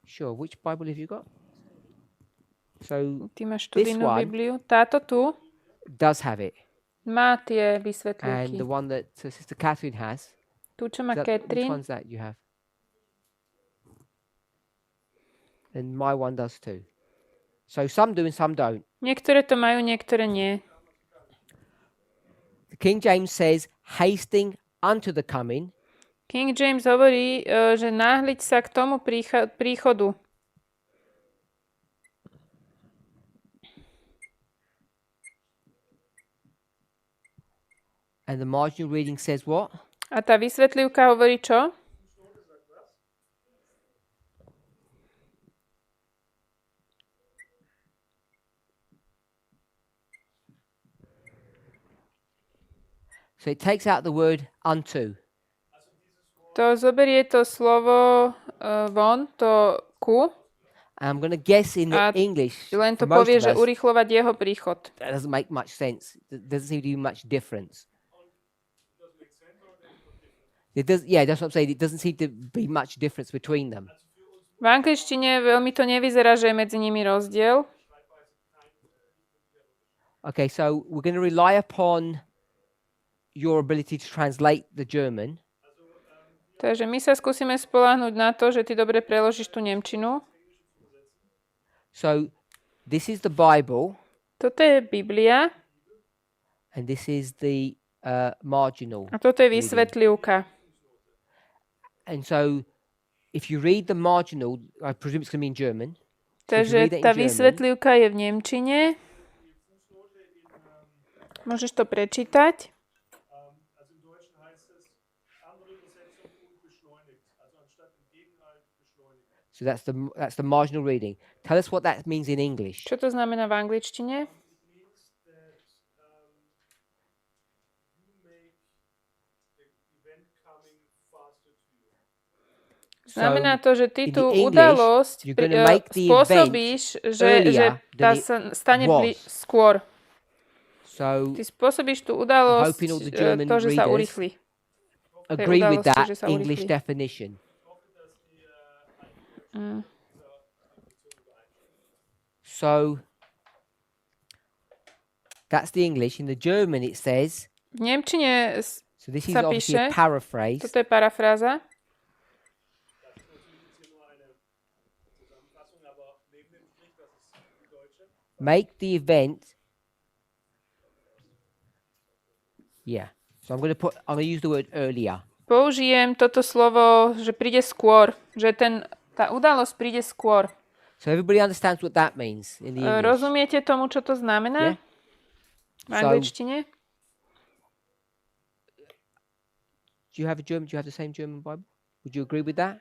S1: sure, which Bible have you got? So
S2: Ty máš
S1: this
S2: študijnú
S1: one
S2: Bibliu. Táto tu
S1: does have it,
S2: má tie
S1: and
S2: vysvetľujúky.
S1: the one that Sister Catherine has.
S2: Tu, čo má
S1: Which
S2: Catherine,
S1: one's that you have? And my one does too. So some do and some don't.
S2: niektoré to majú, niektoré nie.
S1: The King James says, hasting unto the coming.
S2: King James hovorí, že náhliť sa k tomu príchodu.
S1: And the marginal reading says what?
S2: A tá vysvetľujúka hovorí čo?
S1: So it takes out the word unto.
S2: To zoberie to slovo von, to ku,
S1: And I'm going to guess in the
S2: A
S1: English,
S2: len
S1: for
S2: to
S1: most
S2: povie,
S1: of
S2: že
S1: us,
S2: urýchlovať jeho príchod.
S1: that doesn't make much sense. It doesn't seem to be much difference. It does, yeah, that's what I'm saying. It doesn't seem to be much difference between them.
S2: V angličtine veľmi to nevyzerá, že je medzi nimi rozdiel.
S1: Okay, so we're going to rely upon your ability to translate the German.
S2: Takže my sa skúsime spoľahnúť na to, že ty dobre preložíš tú nemčinu.
S1: So this is the Bible,
S2: Toto je Biblia
S1: and this is the marginal.
S2: a toto je vysvetľivka.
S1: And so if you read the marginal, I presume it's going to be in German.
S2: Takže tá vysvetľivka je v nemčine. Môžeš to prečítať.
S5: Also im Deutschen heißt es, andere Übersetzung unbeschleunigt. Also anstatt im Gegenteil beschleunigt.
S1: So that's the marginal reading. Tell us what that means in English.
S2: Čo to znamená v angličtine? Znamená to, že ty
S1: in
S2: tú
S1: the English,
S2: udalosť
S1: you're gonna make the
S2: spôsobíš, že
S1: earlier
S2: tá
S1: than it
S2: sa stane
S1: was.
S2: skôr.
S1: So
S2: Ty spôsobíš tú udalosť,
S1: hoping all the German
S2: to, že sa
S1: readers
S2: urýchli.
S1: agree with
S2: udalosti,
S1: that
S2: že sa
S1: English
S2: urýchli.
S1: definition. So that's the English. In the German it says,
S2: V nemčine
S1: so this is
S2: sa
S1: obviously a
S2: píše,
S1: paraphrase.
S2: toto je parafráza,
S1: Make the event. Yeah. So I'm going to use the word earlier.
S2: použijem toto slovo, že príde skôr, že tá udalosť príde skôr.
S1: So everybody understands what that means in the English.
S2: Rozumiete tomu, čo to znamená?
S1: Yeah.
S2: V angličtine?
S1: Do you have the same German Bible? Would you agree with that?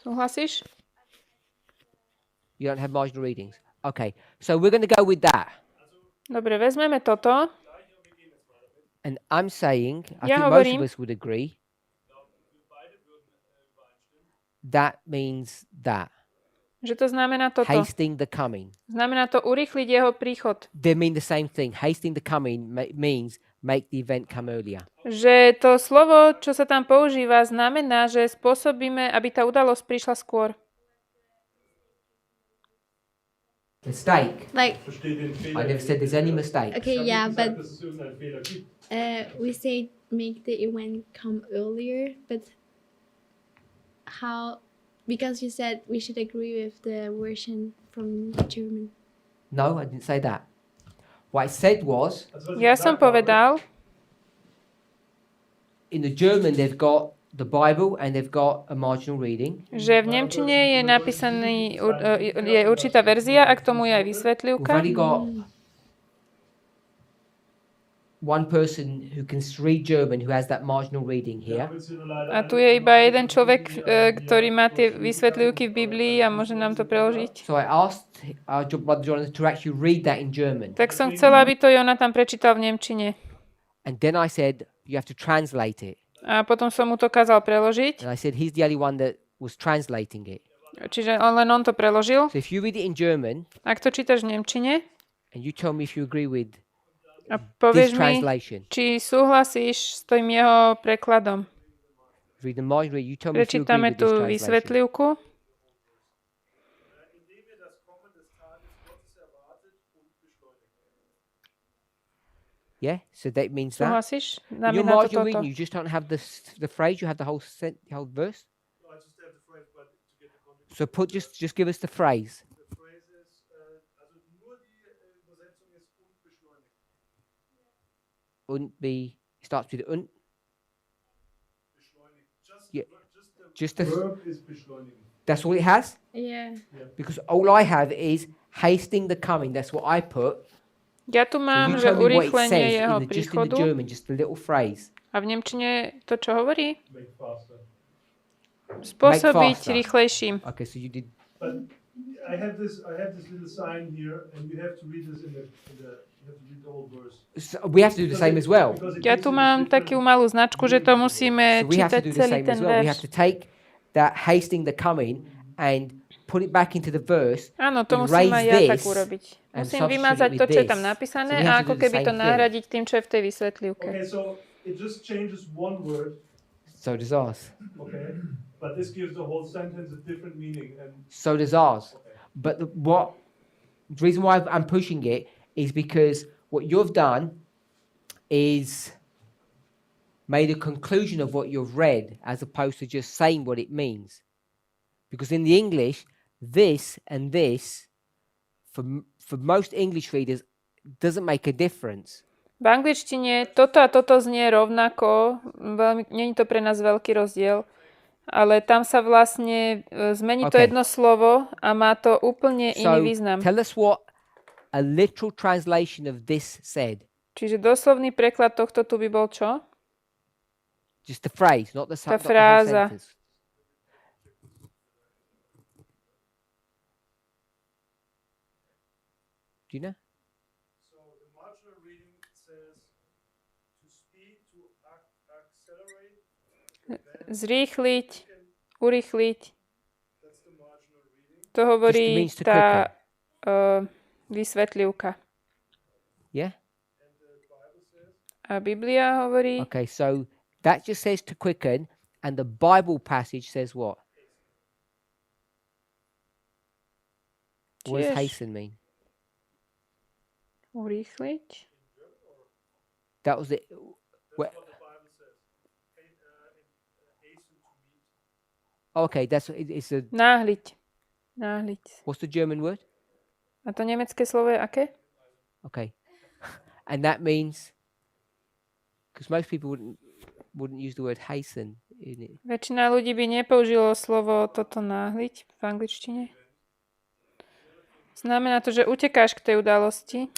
S2: Súhlasíš?
S1: You don't have marginal readings. Okay. So we're going to go with that.
S2: Dobre, vezmeme toto.
S1: And I'm saying, I
S2: Ja
S1: think most
S2: hovorím,
S1: of us would agree, that means that.
S2: že to znamená toto.
S1: Hasting the coming.
S2: Znamená to urýchliť jeho príchod.
S1: They mean the same thing. Hasting the coming means make the event come earlier.
S2: Že to slovo, čo sa tam používa, znamená, že spôsobíme, aby tá udalosť prišla skôr.
S1: Mistake.
S4: Like,
S5: Versteht den Fehler.
S1: I never said there's any mistake.
S4: okay,
S5: Ich habe
S4: yeah,
S5: nicht gesagt,
S4: but
S5: dass es irgendeinen Fehler gibt.
S4: we say make the event come earlier, but how? Because you said we should agree with the version from German.
S1: No, I didn't say that. What I said was,
S5: Also, was ich
S2: Ja som
S5: gesagt habe,
S2: povedal,
S1: in the German they've got the Bible and they've got a marginal reading.
S2: že v nemčine je napísaný, je určitá verzia a k tomu je aj
S1: We've
S2: vysvetľivka.
S1: only got one person who can read German who has that marginal reading
S5: wir
S1: here.
S5: haben jetzt hier nur leider
S2: A tu je iba jeden človek, ktorý má tie vysvetľivky v Biblii a môže nám to preložiť.
S1: So I asked our brother Jonathan to actually read that in German.
S2: Tak som chcela, aby to Jonathan prečítal v nemčine.
S1: And then I said, you have to translate it.
S2: A potom som mu to kázal preložiť.
S1: And I said he's the only one that was translating it.
S2: Čiže len on to preložil.
S1: So if you read it in German
S2: Ak to čítaš v nemčine
S1: and you tell me if you agree with
S2: a
S1: this
S2: povieš mi,
S1: translation,
S2: či súhlasíš s tým jeho prekladom.
S1: read the margin, you tell me if you agree
S2: Prečítame
S1: with this
S2: tú
S1: translation.
S2: vysvetlivku.
S1: Yeah, so that means that.
S2: Súhlasíš?
S1: In your
S2: Znamená to
S1: margin
S2: toto.
S1: reading, you just don't have the phrase, you have the whole whole verse.
S5: I just have the phrase, but to get the context.
S1: So just give us the phrase.
S5: The phrase is, also nur die Übersetzung ist und beschleunigt.
S1: Und be starts with und.
S5: Beschleunigt.
S1: Yeah.
S5: Just
S1: Just
S5: the
S1: the,
S5: verb is beschleunigen.
S1: that's all it has.
S4: Yeah.
S1: Because all I have is hasting the coming. That's what I put.
S2: Ja tu
S1: So
S2: mám,
S1: you
S2: že
S1: tell me what it
S2: urýchlenie
S1: says
S2: jeho
S1: just in the
S2: príchodu.
S1: German, just a little phrase.
S2: A v nemčine to čo hovorí?
S5: Make faster.
S2: Spôsobiť
S1: faster.
S2: rýchlejším.
S1: Okay, so you did.
S5: But I have this little sign here, and you have to read this you have to read the whole verse.
S1: So we have to do the same as well.
S5: Because it
S2: Ja
S5: gives
S2: tu
S5: you
S2: mám
S5: different-
S2: takú malú značku, že to musíme
S1: So we have to
S2: čítať
S1: do the
S2: celý
S1: same
S2: ten
S1: as well. We have
S2: verš.
S1: to take that hasting the coming and put it back into the verse.
S2: Áno, to
S1: erase
S2: musím aj ja tak
S1: this
S2: urobiť.
S1: and
S2: Musím
S1: substitute
S2: vymazať
S1: it
S2: to,
S1: with
S2: čo je tam
S1: this.
S2: napísané
S1: So we have
S2: a
S1: to
S2: ako
S1: do the
S2: keby
S1: same
S2: to
S1: thing.
S2: nahradiť tým, čo je v tej vysvetlivke.
S5: Okay, so it just changes one word,
S1: So does ours.
S5: okay, but this gives the whole sentence a different meaning. And
S1: So does ours.
S5: okay.
S1: But the reason why I'm pushing it is because what you've done is made a conclusion of what you've read as opposed to just saying what it means. Because in the English, this and this, for most English readers, doesn't make a difference.
S2: V angličtine toto a toto znie rovnako, nie je to pre nás veľký rozdiel, ale tam sa vlastne zmení to
S1: Okay.
S2: jedno slovo a má to úplne iný
S1: So
S2: význam.
S1: tell us what a literal translation of this said.
S2: Čiže doslovný preklad tohto tu by bol čo?
S1: Just the phrase, not the,
S2: Tá
S1: not the whole
S2: fráza.
S1: sentence. Do you know?
S5: So the marginal reading says to speed, to accelerate.
S2: Zrýchliť, urýchliť.
S5: That's the marginal reading.
S2: To hovorí
S1: means to
S2: tá vysvetlivka.
S1: Yeah?
S5: And the Bible says
S2: A Biblia hovorí,
S1: Okay, so that just says to quicken, and the Bible passage says what? What does
S2: Tiež.
S1: hasten mean?
S2: urýchliť.
S1: That was it.
S5: what the Bible says. Hasten to meet.
S1: Okay, it's a.
S2: Náhliť. Náhliť.
S1: What's the German word?
S2: A to nemecké slovo je aké?
S1: Okay, and that means because most people wouldn't use the word hasten in it.
S2: Väčšina ľudí by nepoužilo slovo toto náhliť v angličtine. Znamená to, že utekáš k tej udalosti,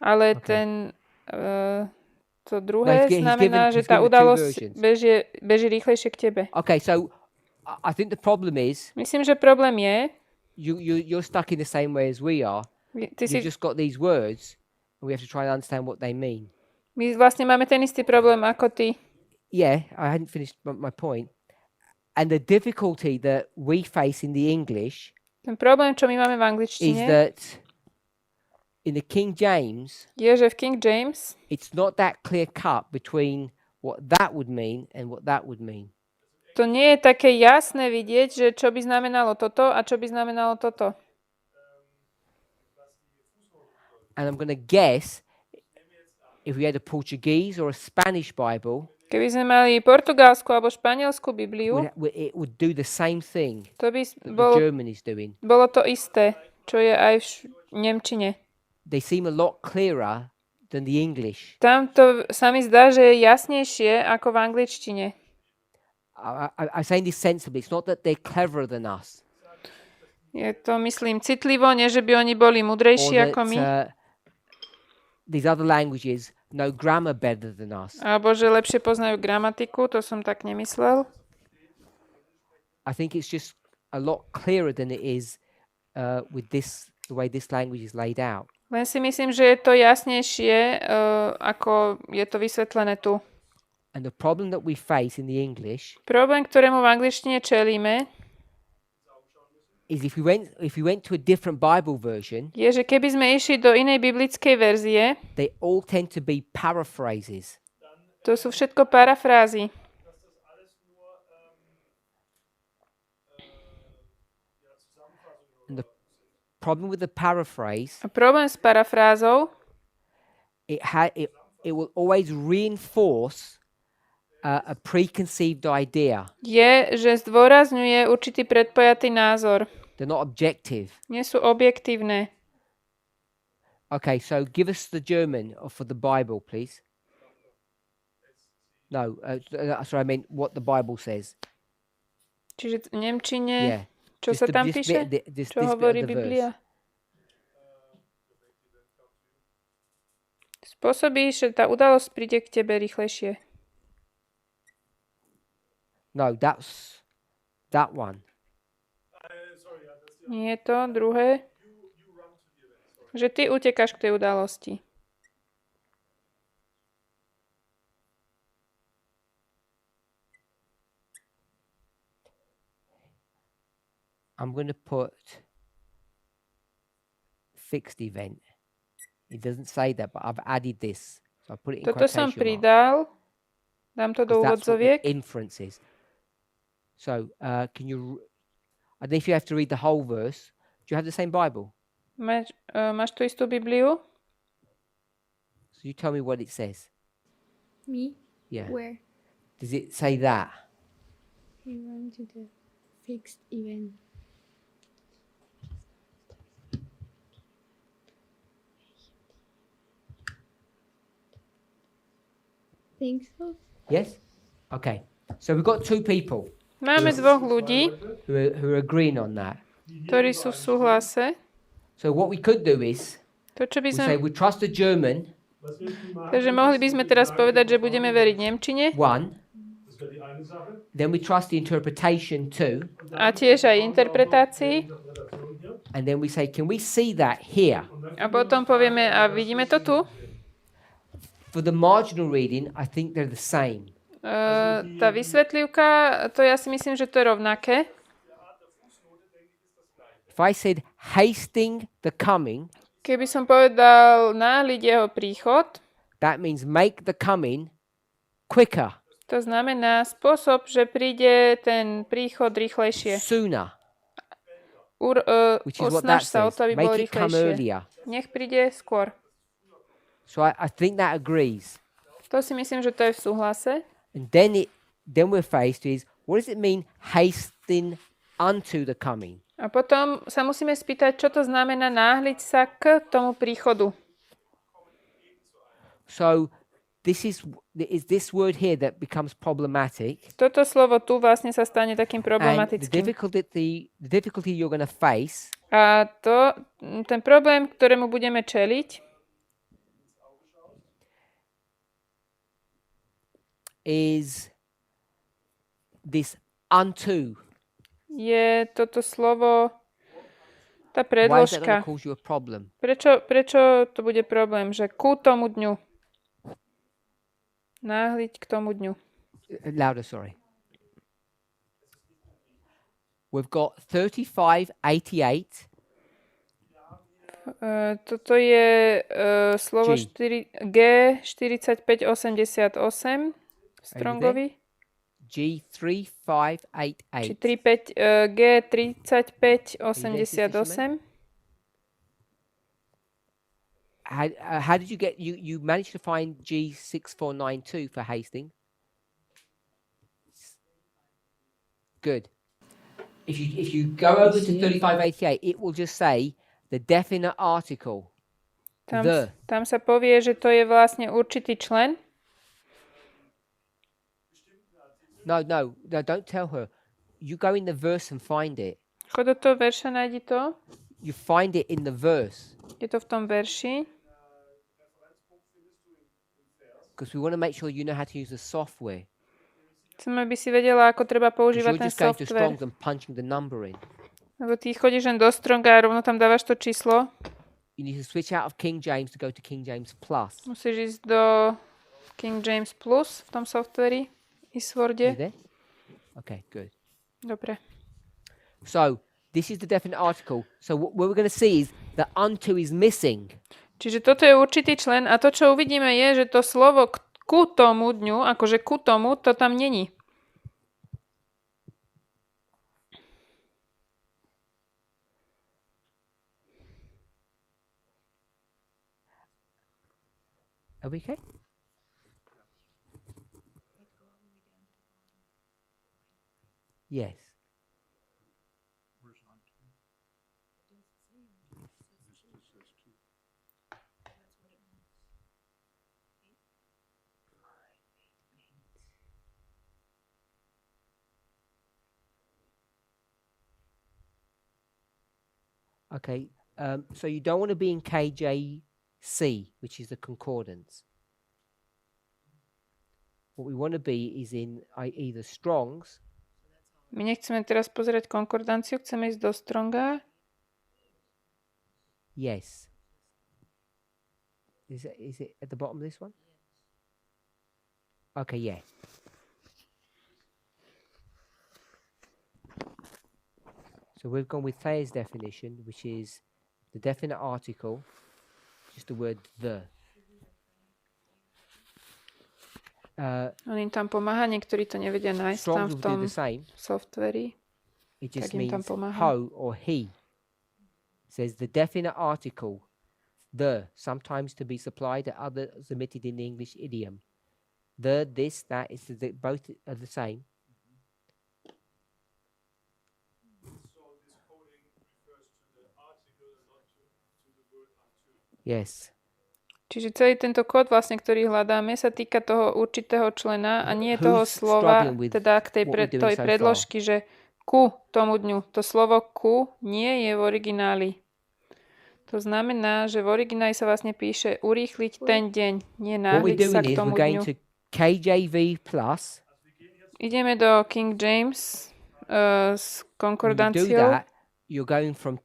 S2: ale
S1: Okay.
S2: to druhé
S1: he's
S2: znamená,
S1: given-
S2: že
S1: he's
S2: tá
S1: given the two
S2: udalosť
S1: versions.
S2: beží rýchlejšie k tebe.
S1: Okay, so I think the problem is
S2: Myslím, že problém je,
S1: you're stuck in the same way as we are.
S2: ty si,
S1: You've just got these words, and we have to try and understand what they mean.
S2: my vlastne máme ten istý problém ako ty.
S1: Yeah, I hadn't finished my point. And the difficulty that we face in the English
S2: Ten problém, čo my máme v
S1: is
S2: angličtine,
S1: that in the King James,
S2: je, že v King James
S1: it's not that clear cut between what that would mean and what that would mean.
S2: to nie je také jasné vidieť, že čo by znamenalo toto a čo by znamenalo toto.
S1: And I'm going to guess if we had a Portuguese or a Spanish Bible,
S2: Keby sme mali portugalskú alebo španielskú Bibliu,
S1: it would do the same thing
S2: to by
S1: that the
S2: bolo,
S1: German is doing.
S2: bolo to isté, čo je aj v nemčine.
S1: They seem a lot clearer than the English.
S2: Tam to sa mi zdá, že je jasnejšie ako v angličtine.
S1: I'm saying this sensibly. It's not that they're cleverer than us,
S2: Je to, myslím, citlivo, nie že by oni boli
S1: or
S2: múdrejší
S1: that
S2: ako my,
S1: these other languages know grammar better than us.
S2: alebo že lepšie poznajú gramatiku, to som tak nemyslel.
S1: I think it's just a lot clearer than it is with the way this language is laid out.
S2: Len si myslím, že je to jasnejšie, ako je to vysvetlené tu.
S1: And the problem that we face in the English
S2: Problém, ktorému v angličtine čelíme,
S1: is if we went to a different Bible version,
S2: je, že keby sme išli do inej biblickej verzie,
S1: they all tend to be paraphrases.
S2: to sú všetko parafrázy.
S1: And the problem with the paraphrase,
S2: A problém s parafrázou,
S1: it will always reinforce a preconceived idea.
S2: je, že zdôrazňuje určitý predpojatý názor.
S1: They're not objective.
S2: Nie sú objektívne.
S1: Okay, so give us the German for the Bible, please. No, sorry, I meant what the Bible says.
S2: Čiže v nemčine,
S1: Yeah.
S2: čo sa tam píše? Čo hovorí Biblia? Spôsobí, že tá udalosť príde k tebe rýchlejšie.
S1: No, that's that one.
S2: Nie je to druhé? Že ty utekáš k tej udalosti.
S1: I'm going to put fixed event. It doesn't say that, but I've added this. So I put it in
S2: Toto som
S1: quotation marks,
S2: pridal. Dám to do
S1: 'cause that's what the
S2: úvodzoviek.
S1: inference is. So, can you? I don't know if you have to read the whole verse. Do you have the same Bible?
S2: Máš tú istú Bibliu?
S1: So you tell me what it says.
S4: Me?
S1: Yeah.
S4: Where?
S1: Does it say that?
S4: You run to the fixed event. Think so?
S1: Yes. Okay. So we've got two people
S2: Máme dvoch ľudí,
S1: who are agreeing on that.
S2: ktorí sú v súhlase.
S1: So what we could do is
S2: To, čo by
S1: we say
S2: sme...
S1: we trust the German
S2: Takže mohli by sme teraz povedať, že budeme veriť nemčine
S1: one,
S5: Das wäre die eine Sache.
S1: then we trust the interpretation two,
S2: a tiež aj interpretácii.
S5: Interpretation hier.
S1: and then we say, can we see that here?
S2: A potom povieme, a vidíme to tu?
S1: For the marginal reading, I think they're the same.
S2: Tá vysvetlivka, to ja si myslím, že to je rovnaké.
S1: If I said hasting the coming,
S2: Keby som povedal náhliť jeho príchod,
S1: that means make the coming quicker,
S2: to znamená spôsob, že príde ten príchod rýchlejšie.
S1: sooner, which is what
S2: Osnaž
S1: that
S2: sa o
S1: says.
S2: to, aby bolo
S1: Make it come
S2: rýchlejšie.
S1: earlier.
S2: Nech príde skôr.
S1: So I think that agrees.
S2: To si myslím, že to je v súhlase.
S1: And then we're faced with, what does it mean hasting unto the coming?
S2: A potom sa musíme spýtať, čo to znamená náhliť sa k tomu príchodu.
S1: So is this word here that becomes problematic.
S2: Toto slovo tu vlastne sa stane takým
S1: And the
S2: problematickým.
S1: difficulty you're going to face
S2: A ten problém, ktorému budeme čeliť,
S1: is this unto.
S2: je toto slovo, tá
S1: Why is that going
S2: predložka.
S1: to cause you a problem?
S2: Prečo to bude problém, že ku tomu dňu? Náhliť k tomu dňu.
S1: Louder, sorry. We've got 3588.
S2: Toto je slovo
S1: G.
S2: G4588 v Strongovi.
S1: G3588.
S2: Či G3588.
S1: How did you get you managed to find G6492 for Hastings? Good. If you go over to 3588, it will just say the definite article.
S2: Tam sa povie, že to je vlastne určitý člen.
S1: No, don't tell her. You go in the verse and find it.
S2: Chod do toho verša, nájdi to.
S1: You find it in the verse.
S2: Je to v tom verši.
S1: Because we want to make sure you know how to use the software.
S2: Chcem, aby si vedela, ako treba
S1: Because
S2: používať
S1: you're
S2: ten
S1: just going to
S2: software.
S1: Strong's and punching the number in.
S2: Lebo ty chodíš len do Stronga a rovno tam dávaš to číslo.
S1: You need to switch out of King James to go to King James Plus.
S2: Musíš ísť do King James Plus v tom softveri i
S1: You
S2: Sworde.
S1: there? Okay, good.
S2: Dobre.
S1: So this is the definite article. So what we're going to see is that unto is missing.
S2: Čiže toto je určitý člen a to, čo uvidíme, je, že to slovo ku tomu dňu, akože ku tomu, to tam není.
S1: Are we okay? Yes. Okay, so you don't want to be in KJC, which is the concordance. What we want to be is in either Strong's.
S2: My nechceme teraz pozerať konkordanciu, chceme ísť do Stronga.
S1: Yes. Is it at the bottom of this one? Okay, yeah. So we've gone with Thayer's definition, which is the definite article, just the word the.
S2: On im tam pomáha, niektorí to nevedia nájsť tam
S1: Strong's
S2: v
S1: will
S2: tom
S1: do the same.
S2: softveri.
S1: It just
S2: Tak im tam
S1: means
S2: pomáha.
S1: ho or he. It says the definite article, the, sometimes to be supplied at others omitted in the English idiom. The, this, that, both are the same.
S5: So this coding refers to the article and not to the word unto.
S1: Yes.
S2: Čiže celý tento kód, vlastne, ktorý hľadáme, sa týka toho určitého člena a nie
S1: Who's
S2: toho slova,
S1: struggling with
S2: teda k tej
S1: what we're doing
S2: tej
S1: so far?
S2: predložky, že ku tomu dňu. To slovo ku nie je v origináli. To znamená, že v origináli sa vlastne píše urýchliť ten deň, nie
S1: What we're
S2: náhliť sa
S1: doing
S2: k
S1: is
S2: tomu
S1: we're going
S2: dňu.
S1: to KJV plus.
S2: Ideme do King James s
S1: When you do
S2: konkordanciou
S1: that, you're going from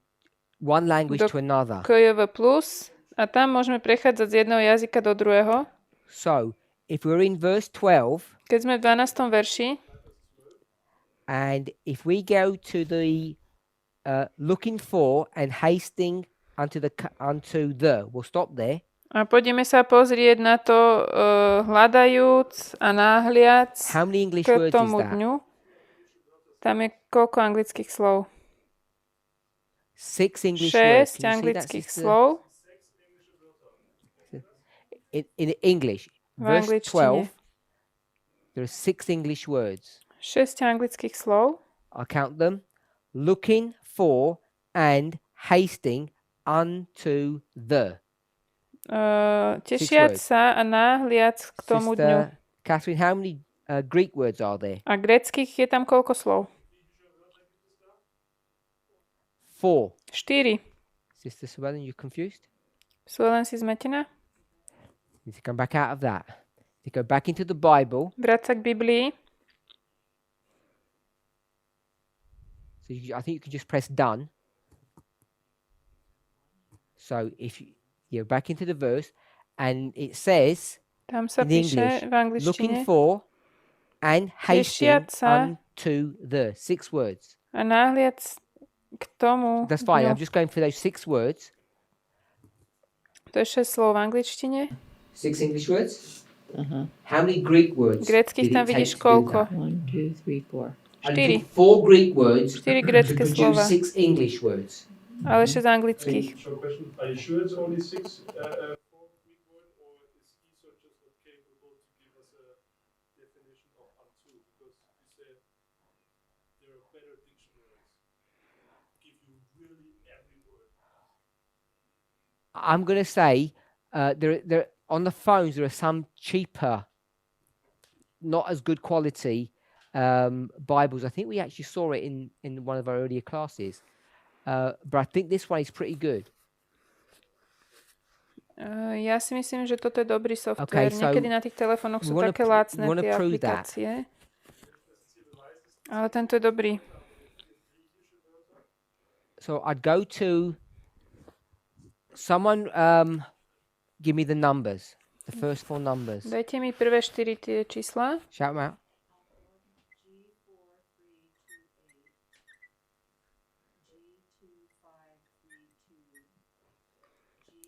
S1: one language
S2: Do-
S1: to another.
S2: KJV plus a tam môžeme prechádzať z jedného jazyka do druhého.
S1: So if we're in verse 12,
S2: Keď sme v 12. verši,
S1: and if we go to the looking for and hasting unto the, we'll stop there.
S2: a poďme sa pozrieť na to hľadajúc a náhliac
S1: How many English
S2: k
S1: words is
S2: tomu
S1: that?
S2: dňu. Tam je koľko anglických slov?
S1: 6 English words.
S2: 6
S1: Can you see that,
S2: anglických
S1: sister?
S2: slov.
S1: In English,
S2: V
S1: verse
S2: angličtine.
S1: 12, there are 6 English words.
S2: 6 anglických slov.
S1: I'll count them. Looking for and hasting unto the.
S2: Tešiac
S1: words.
S2: sa a náhliac k tomu dňu.
S1: Sister Catherine, how many Greek words are there?
S2: A gréckych je tam koľko slov?
S1: 4.
S2: 4.
S1: Sister Suellen, you confused?
S2: Sú len si zmetená?
S1: You need to come back out of that. You go back into the Bible.
S2: Vráť sa k Biblii.
S1: So I think you can just press done. So if you're back into the verse, and it says
S2: Tam sa
S1: in
S2: píše
S1: English,
S2: v angličtine.
S1: looking for and hasting
S2: Tešiac sa
S1: unto the 6 words.
S2: a náhliac k tomu
S1: That's fine.
S2: dňu.
S1: I'm just going for those 6 words.
S2: To je 6 slov v angličtine.
S1: 6 English words.
S7: Uh-huh.
S1: How many Greek words?
S2: Gréckych tam vidíš koľko?
S7: 1, 2, 3, 4.
S1: I
S2: 4.
S1: took 4 Greek words
S2: 4
S1: to
S2: grécke
S1: produce
S2: slova.
S1: 6 English words.
S2: Ale 6 anglických.
S5: Short question. Are you sure it's only 6 for Greek word, or is Esau just not capable to give us a definition of unto? Because you said there are better dictionaries. Give you really every word.
S1: I'm going to say there on the phones there are some cheaper, not as good quality Bibles. I think we actually saw it in one of our earlier classes. But I think this one is pretty good.
S2: Ja si myslím, že toto je dobrý software.
S1: Okay, so
S2: Niekedy na tých telefónoch sú
S1: we wanna
S2: také
S1: pr-
S2: lácne
S1: we wanna
S2: tie
S1: prove that.
S2: aplikácie. Ale tento je dobrý.
S1: So I'd go to someone give me the numbers. The first 4 numbers.
S2: Dajte mi prvé 4 tie čísla.
S1: Shout them out.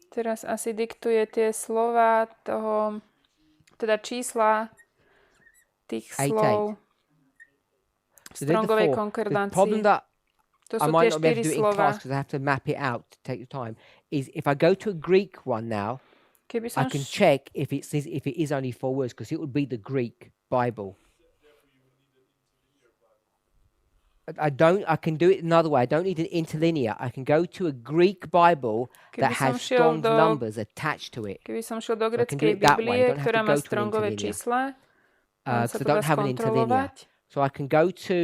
S2: Teraz asi diktuje tie slova toho, teda čísla tých
S1: 8.
S2: slov v
S1: So they're the
S2: Strongovej
S1: 4. The
S2: konkordancii.
S1: problem that
S2: To
S1: I
S2: sú
S1: might
S2: tie
S1: not be able
S2: 4
S1: to do it in
S2: slova.
S1: class because I have to map it out to take the time. Is if I go to a Greek one now,
S2: Keby
S1: I
S2: som
S1: can check if it is only 4 words because it would be the Greek Bible. I can do it another way. I don't need an interlinear. I can go to a Greek Bible that
S2: Keby som
S1: has
S2: šiel
S1: Strong's
S2: do-
S1: numbers attached to it.
S2: Keby som šiel do
S1: So I can do
S2: gréckej
S1: it that way. I
S2: Biblie,
S1: don't have
S2: ktorá
S1: to
S2: má
S1: go to an
S2: strongové
S1: interlinear.
S2: čísla, mám sa
S1: Because I
S2: to dá
S1: don't have an interlinear.
S2: skontrolovať.
S1: So I can go to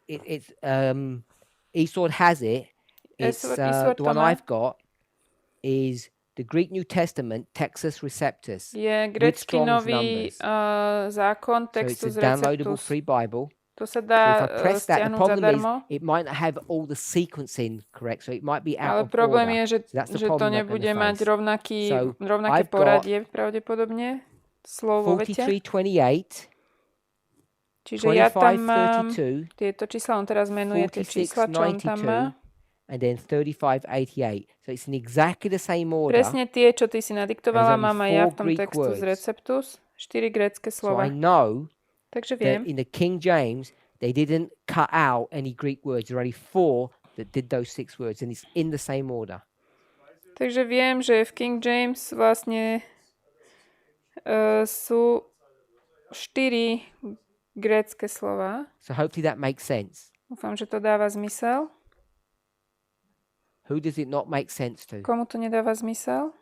S1: it's eSword has it. It's
S2: eSword
S1: the
S2: to
S1: one
S2: má.
S1: I've got is the Greek New Testament Textus Receptus.
S2: Je
S1: with
S2: grécky
S1: Strong's
S2: nový
S1: numbers.
S2: zákon
S1: So it's
S2: Textus
S1: a downloadable
S2: Receptus.
S1: free Bible.
S2: To sa
S1: So if
S2: dá
S1: I press that, the
S2: stiahnuť
S1: problem is
S2: zadarmo.
S1: it might not have all the sequencing correct, so it might be
S2: Ale
S1: out of
S2: problém
S1: order.
S2: je,
S1: So that's the
S2: že to
S1: problem I'm
S2: nebude
S1: gonna
S2: mať
S1: face.
S2: rovnaké
S1: I've got
S2: poradie pravdepodobne slov vo vete.
S1: 43:28,
S2: Čiže ja tam mám
S1: 25:32,
S2: tieto čísla, on teraz menuje tie čísla, čo on tam má.
S1: 46:92, and then 35:88. So it's in exactly the same order.
S2: Presne tie, čo ty si nadiktovala,
S1: There's only
S2: mám aj ja
S1: 4
S2: v tom
S1: Greek
S2: textu z
S1: words.
S2: Receptus. 4 grécke
S1: So
S2: slova.
S1: I know
S2: Takže
S1: that
S2: viem,
S1: in the King James they didn't cut out any Greek words. There are only 4 that did those 6 words, and it's in the same order.
S2: takže viem, že v King James vlastne sú 4 grécke slova.
S1: So hopefully that makes sense.
S2: Dúfam, že to dáva zmysel.
S1: Who does it not make sense to?
S2: Komu to nedáva zmysel?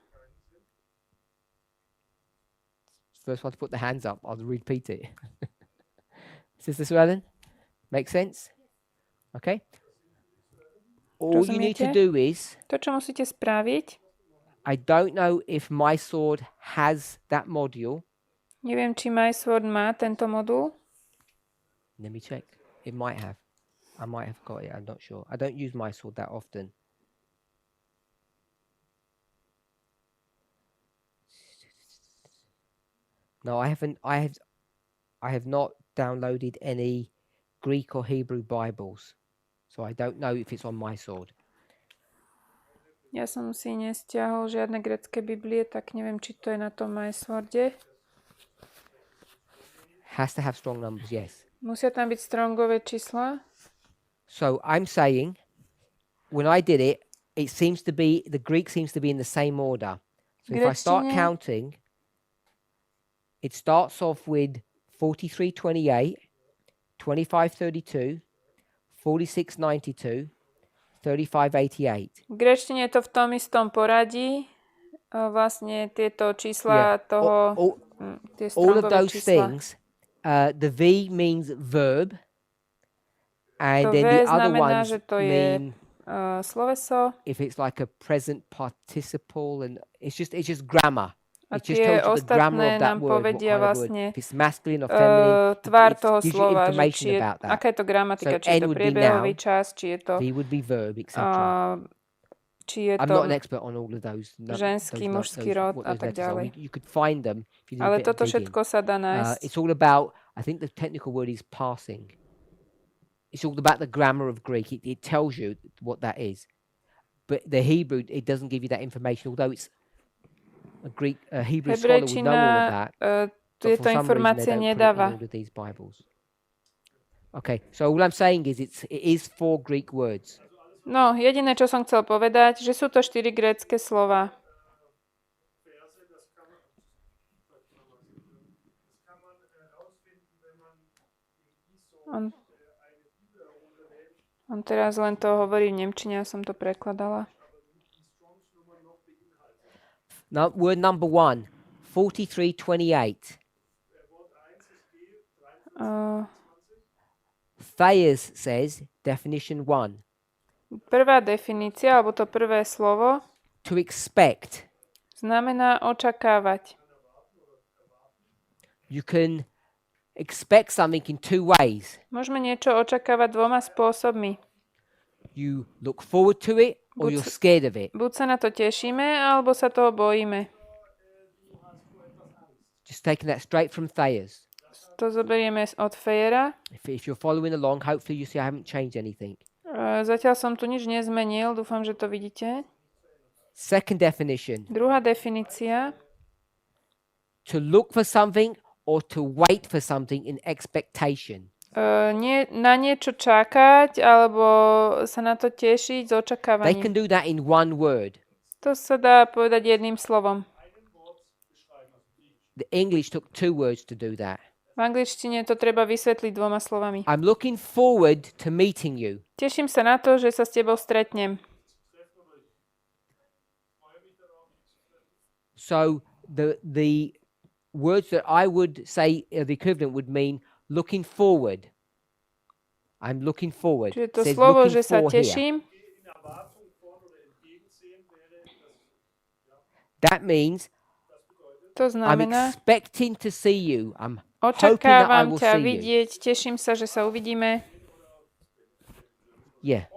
S1: First one to put the hands up. I'll repeat it. Sister Suellen, make sense? Okay. All you need to
S2: Rozumiete?
S1: do is,
S2: To, čo musíte spraviť,
S1: I don't know if my sword has that module.
S2: neviem, či MySword má tento modul.
S1: Let me check. It might have. I might have got it. I'm not sure. I don't use my sword that often. No, I haven't. I have not downloaded any Greek or Hebrew Bibles, so I don't know if it's on my sword.
S2: Ja som si nestiahol žiadne grécke Biblie, tak neviem, či to je na tom MySworde.
S1: Has to have strong numbers, yes.
S2: Musia tam byť strongové čísla.
S1: So I'm saying, when I did it, it seems to be the Greek seems to be in the same order. So if I start
S2: Gréčtine-
S1: counting, it starts off with 43:28, 25:32, 46:92, 35:88.
S2: V gréčtine je to v tom istom poradí. Vlastne tieto čísla toho, tie
S1: All of
S2: strongové
S1: those
S2: čísla.
S1: things. The V means verb, and
S2: To
S1: then
S2: V
S1: the other
S2: znamená,
S1: ones
S2: že to je
S1: mean
S2: sloveso.
S1: if it's like a present participle, and it's just grammar.
S2: A
S1: It just
S2: tie
S1: tells you the grammar of
S2: ostatné
S1: that
S2: nám
S1: word, what
S2: povedia
S1: kind of word.
S2: vlastne
S1: If it's masculine or feminine,
S2: tvár
S1: it
S2: toho
S1: gives you
S2: slova, že
S1: information
S2: či je,
S1: about that.
S2: aká je to gramatika,
S1: So
S2: či je
S1: N
S2: to
S1: would be
S2: priebehový
S1: noun,
S2: čas, či je to,
S1: V would be verb, etc.
S2: či je
S1: I'm
S2: to
S1: not an expert on all of those.
S2: ženský, mužský rod a
S1: those
S2: tak
S1: letters are.
S2: ďalej.
S1: You could find them if you did a
S2: Ale
S1: bit of
S2: toto
S1: digging.
S2: všetko sa dá nájsť.
S1: It's all about, I think the technical word is parsing. It's all about the grammar of Greek. It tells you what that is. But the Hebrew, it doesn't give you that information, although it's a Hebrew scholar would know all of that. But
S2: Tieto
S1: for some reason, they
S2: informácie
S1: don't put it in
S2: nedáva.
S1: all of these Bibles. Okay, so all I'm saying is it is 4 Greek words.
S2: No, jediné, čo som chcel povedať, že sú to 4 grécke slova. On teraz len to hovorí v nemčine, ja som to prekladala.
S1: Now, word number 1, 43:28. Thayers says, definition 1,
S2: Prvá definícia, alebo to prvé slovo,
S1: to expect.
S2: znamená očakávať.
S1: You can expect something in 2 ways.
S2: Môžeme niečo očakávať 2 spôsobmi.
S1: You look forward to it or you're scared of it.
S2: Buď sa na to tešíme, alebo sa toho bojíme.
S1: Just taking that straight from Thayer's.
S2: To zoberieme od Fejera.
S1: If you're following along, hopefully you see I haven't changed anything.
S2: Zatiaľ som tu nič nezmenil, dúfam, že to vidíte.
S1: Second definition.
S2: Druhá definícia.
S1: To look for something or to wait for something in expectation.
S2: Na niečo čakať, alebo sa na to tešiť s
S1: They
S2: očakávaním.
S1: can do that in one word.
S2: To sa dá povedať jedným slovom.
S1: The English took 2 words to do that.
S2: V angličtine to treba vysvetliť 2 slovami.
S1: I'm looking forward to meeting you.
S2: Teším sa na to, že sa s tebou stretnem.
S1: So the words that I would say the equivalent would mean looking forward. I'm looking forward.
S2: Čiže to
S1: Says
S2: slovo,
S1: looking
S2: že sa
S1: for here.
S2: teším,
S1: That means
S2: to
S1: I'm
S2: znamená,
S1: expecting to see you. I'm hoping that I
S2: očakávam
S1: will
S2: ťa
S1: see you.
S2: vidieť, teším sa, že sa uvidíme.
S1: Yeah.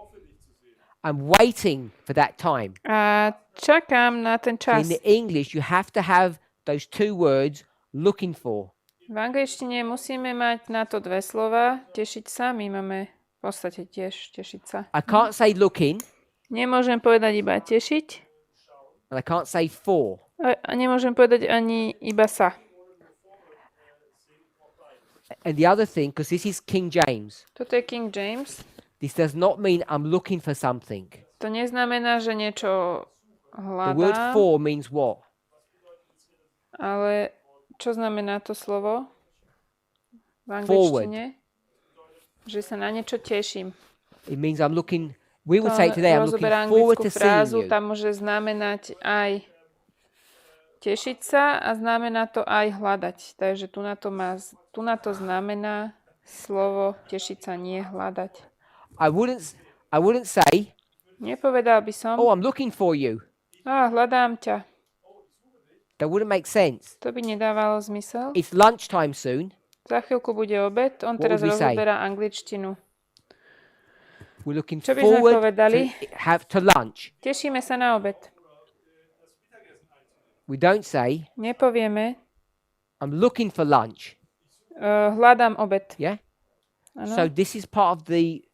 S1: I'm waiting for that time.
S2: A čakám na ten
S1: So
S2: čas.
S1: in the English, you have to have those 2 words looking for.
S2: V angličtine musíme mať na to 2 slova. Tešiť sa, my máme v podstate tiež tešiť sa.
S1: I can't say looking
S2: Nemôžem povedať iba tešiť
S1: and I can't say for.
S2: a nemôžem povedať ani iba sa.
S1: And the other thing, because this is King James,
S2: Toto je King James.
S1: this does not mean I'm looking for something.
S2: To neznamená, že niečo
S1: The word
S2: hľadám,
S1: for means what?
S2: ale čo znamená to slovo v angličtine? Že sa na niečo teším.
S1: It means I'm looking, we would
S2: To
S1: say today, I'm looking
S2: rozoberá
S1: forward
S2: anglickú
S1: to seeing
S2: frázu,
S1: you.
S2: tam môže znamenať aj tešiť sa a znamená to aj hľadať. Takže tu na to znamená slovo tešiť sa, nie hľadať.
S1: I wouldn't say,
S2: Nepovedal by som,
S1: oh, I'm looking for you.
S2: hľadám ťa.
S1: That wouldn't make sense.
S2: To by nedávalo zmysel.
S1: It's lunchtime soon.
S2: Za chvíľku bude obed, on
S1: What
S2: teraz
S1: would we say?
S2: rozoberá angličtinu.
S1: We're looking
S2: Čo by sme
S1: forward
S2: povedali?
S1: to lunch.
S2: Tešíme sa na obed.
S1: We don't say,
S2: Nepovieme,
S1: I'm looking for lunch.
S2: hľadám obed.
S1: Yeah?
S2: Áno.
S1: So this is part of the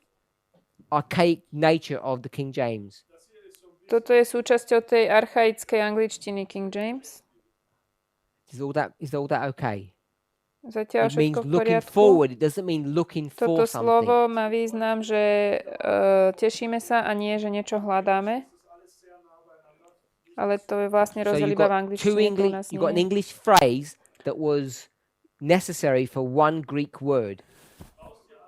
S1: archaic nature of the King James.
S2: Toto je súčasťou tej archaickej angličtiny King James.
S1: Is all that okay?
S2: Zatiaľ
S1: It means
S2: všetko v
S1: looking
S2: poriadku.
S1: forward. It doesn't mean looking
S2: Toto
S1: for something.
S2: slovo má význam, že tešíme sa a nie, že niečo hľadáme. Ale to je vlastne
S1: So
S2: rozdiel
S1: you've
S2: iba v
S1: got
S2: angličtine, to u nás
S1: you've got an
S2: nie.
S1: English phrase that was necessary for one Greek word.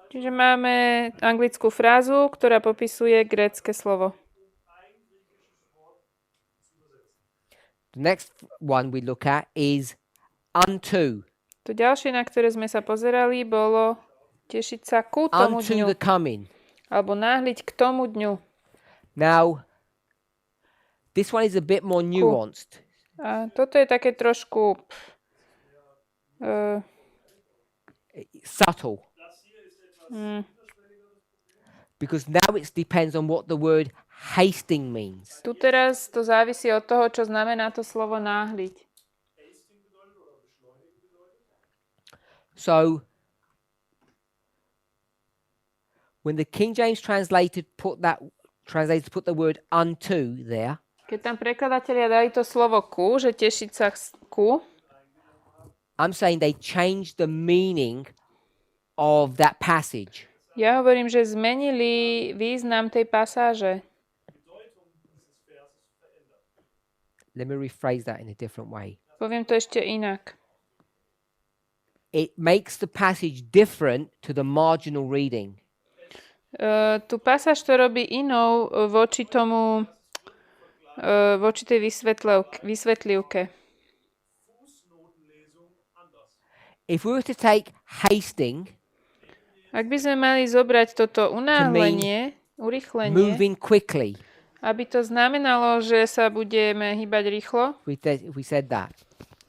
S2: Čiže máme anglickú frázu, ktorá popisuje grécke slovo.
S1: The next one we look at is unto.
S2: To ďalšie, na ktoré sme sa pozerali, bolo tešiť sa ku tomu
S1: Unto
S2: dňu.
S1: the coming.
S2: Alebo náhliť k tomu dňu.
S1: Now, this one is a bit more nuanced.
S2: A toto je také trošku
S1: Subtle. Because now it depends on what the word hasting means.
S2: tu teraz to závisí od toho, čo znamená to slovo náhliť.
S1: So, when the King James translated put the word unto there,
S2: Keď tam prekladatelia dali to slovo ku, že tešiť sa ku,
S1: I'm saying they changed the meaning of that passage.
S2: ja hovorím, že zmenili význam tej pasáže.
S1: Let me rephrase that in a different way.
S2: Poviem to ešte inak.
S1: It makes the passage different to the marginal reading.
S2: Tú pasáž to robí inou voči tomu, voči tej vysvetlivke.
S1: If we were to take hasting,
S2: Ak by sme mali zobrať toto unáhlenie, urýchlenie,
S1: moving quickly,
S2: aby to znamenalo, že sa budeme hýbať rýchlo,
S1: if we said that,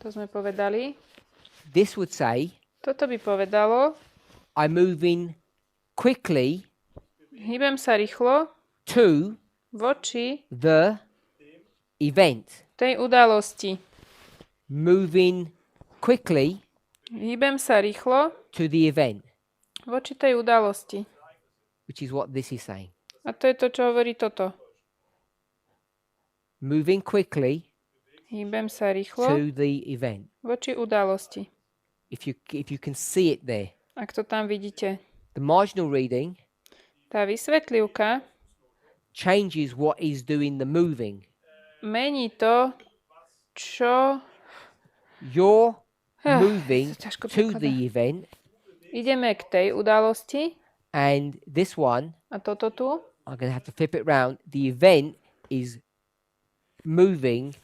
S2: to sme povedali,
S1: this would say,
S2: toto by povedalo,
S1: I'm moving quickly
S2: hýbem sa rýchlo
S1: to
S2: voči
S1: the event.
S2: tej udalosti.
S1: moving quickly
S2: Hýbem sa rýchlo
S1: to the event,
S2: voči tej udalosti.
S1: which is what this is saying.
S2: A to je to, čo hovorí toto.
S1: Moving quickly
S2: Hýbem sa rýchlo
S1: to the event.
S2: voči udalosti.
S1: If you can see it there.
S2: Ak to tam vidíte.
S1: The marginal reading
S2: Tá vysvetlivka
S1: changes what is doing the moving.
S2: mení to, čo...
S1: You're moving
S2: to ťažko
S1: to
S2: prekladá.
S1: the event,
S2: Ideme k tej udalosti
S1: and this one,
S2: a toto tu.
S1: I'm going to have to flip it round. The event is moving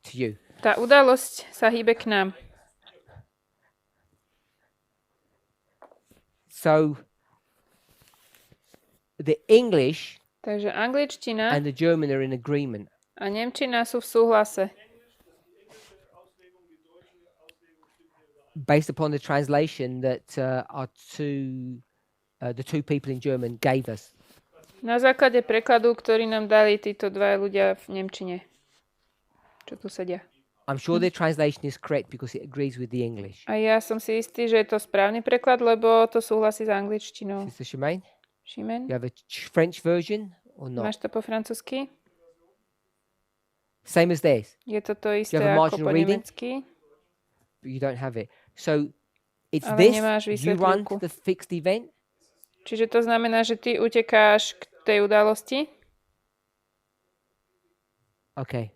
S1: to you.
S2: Tá udalosť sa hýbe k nám.
S1: So the English
S2: Takže angličtina
S1: and the German are in agreement.
S2: a nemčina sú v súhlase.
S1: Based upon the translation that the two people in German gave us.
S2: Na základe prekladu, ktorý nám dali títo dva ľudia v nemčine, čo tu sedia.
S1: I'm sure their translation is correct because it agrees with the English.
S2: A ja som si istý, že je to správny preklad, lebo to súhlasí s angličtinou.
S1: Sister Shemaine,
S2: Šimen,
S1: you have a French version or not?
S2: máš to po francúzsky?
S1: Same as theirs,
S2: Je to to isté
S1: have a
S2: ako
S1: marginal
S2: po
S1: reading?
S2: nemecky?
S1: but you don't have it. So it's
S2: Ale
S1: this,
S2: nemáš
S1: you run
S2: vysvetlivku.
S1: to the fixed event,
S2: Čiže to znamená, že ty utekáš k tej udalosti?
S1: okay.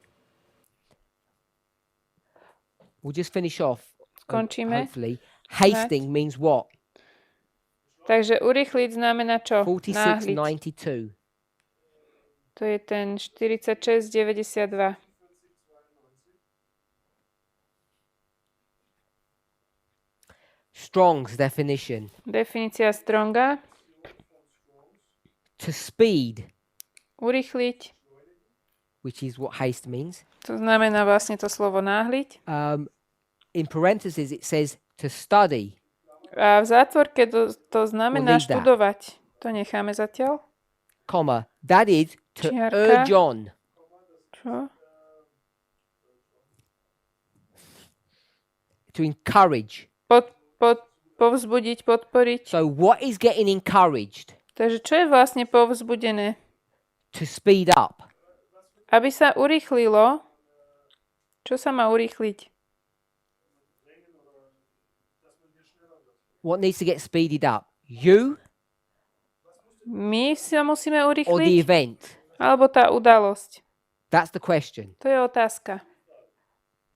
S1: We'll just finish off,
S2: Skončíme.
S1: hopefully. Hasting means what?
S2: Takže urýchliť znamená čo? Náhliť.
S1: 4692.
S2: To je ten 46,92.
S1: Strong's definition.
S2: Definícia Stronga.
S1: To speed,
S2: Urýchliť.
S1: which is what haste means.
S2: To znamená vlastne to slovo náhliť.
S1: In parentheses, it says to study.
S2: A v zátvorke to znamená
S1: We'll leave that.
S2: študovať. To necháme zatiaľ.
S1: Comma, that is to
S2: Čiarka.
S1: urge on.
S2: Čo?
S1: To encourage.
S2: Povzbudiť, podporiť.
S1: So what is getting encouraged?
S2: Takže čo je vlastne povzbudené?
S1: To speed up.
S2: Aby sa urýchlilo. Čo sa má urýchliť?
S1: What needs to get speeded up? You
S2: My sa musíme
S1: or the
S2: urýchliť?
S1: event?
S2: Alebo tá udalosť?
S1: That's the question.
S2: To je otázka.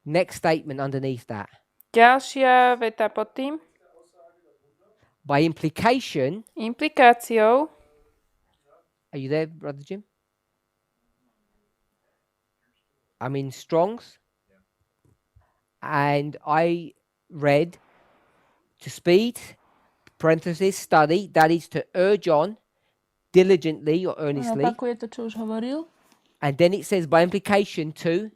S1: Next statement underneath that.
S2: Ďalšia veta pod tým.
S1: By implication,
S2: Implikáciou.
S1: are you there, Brother Jim? I'm in Strong's. And I read to speed, parenthesis, study, that is to urge on diligently or earnestly.
S2: Opakuje to, čo už hovoril.
S1: And then it says by implication to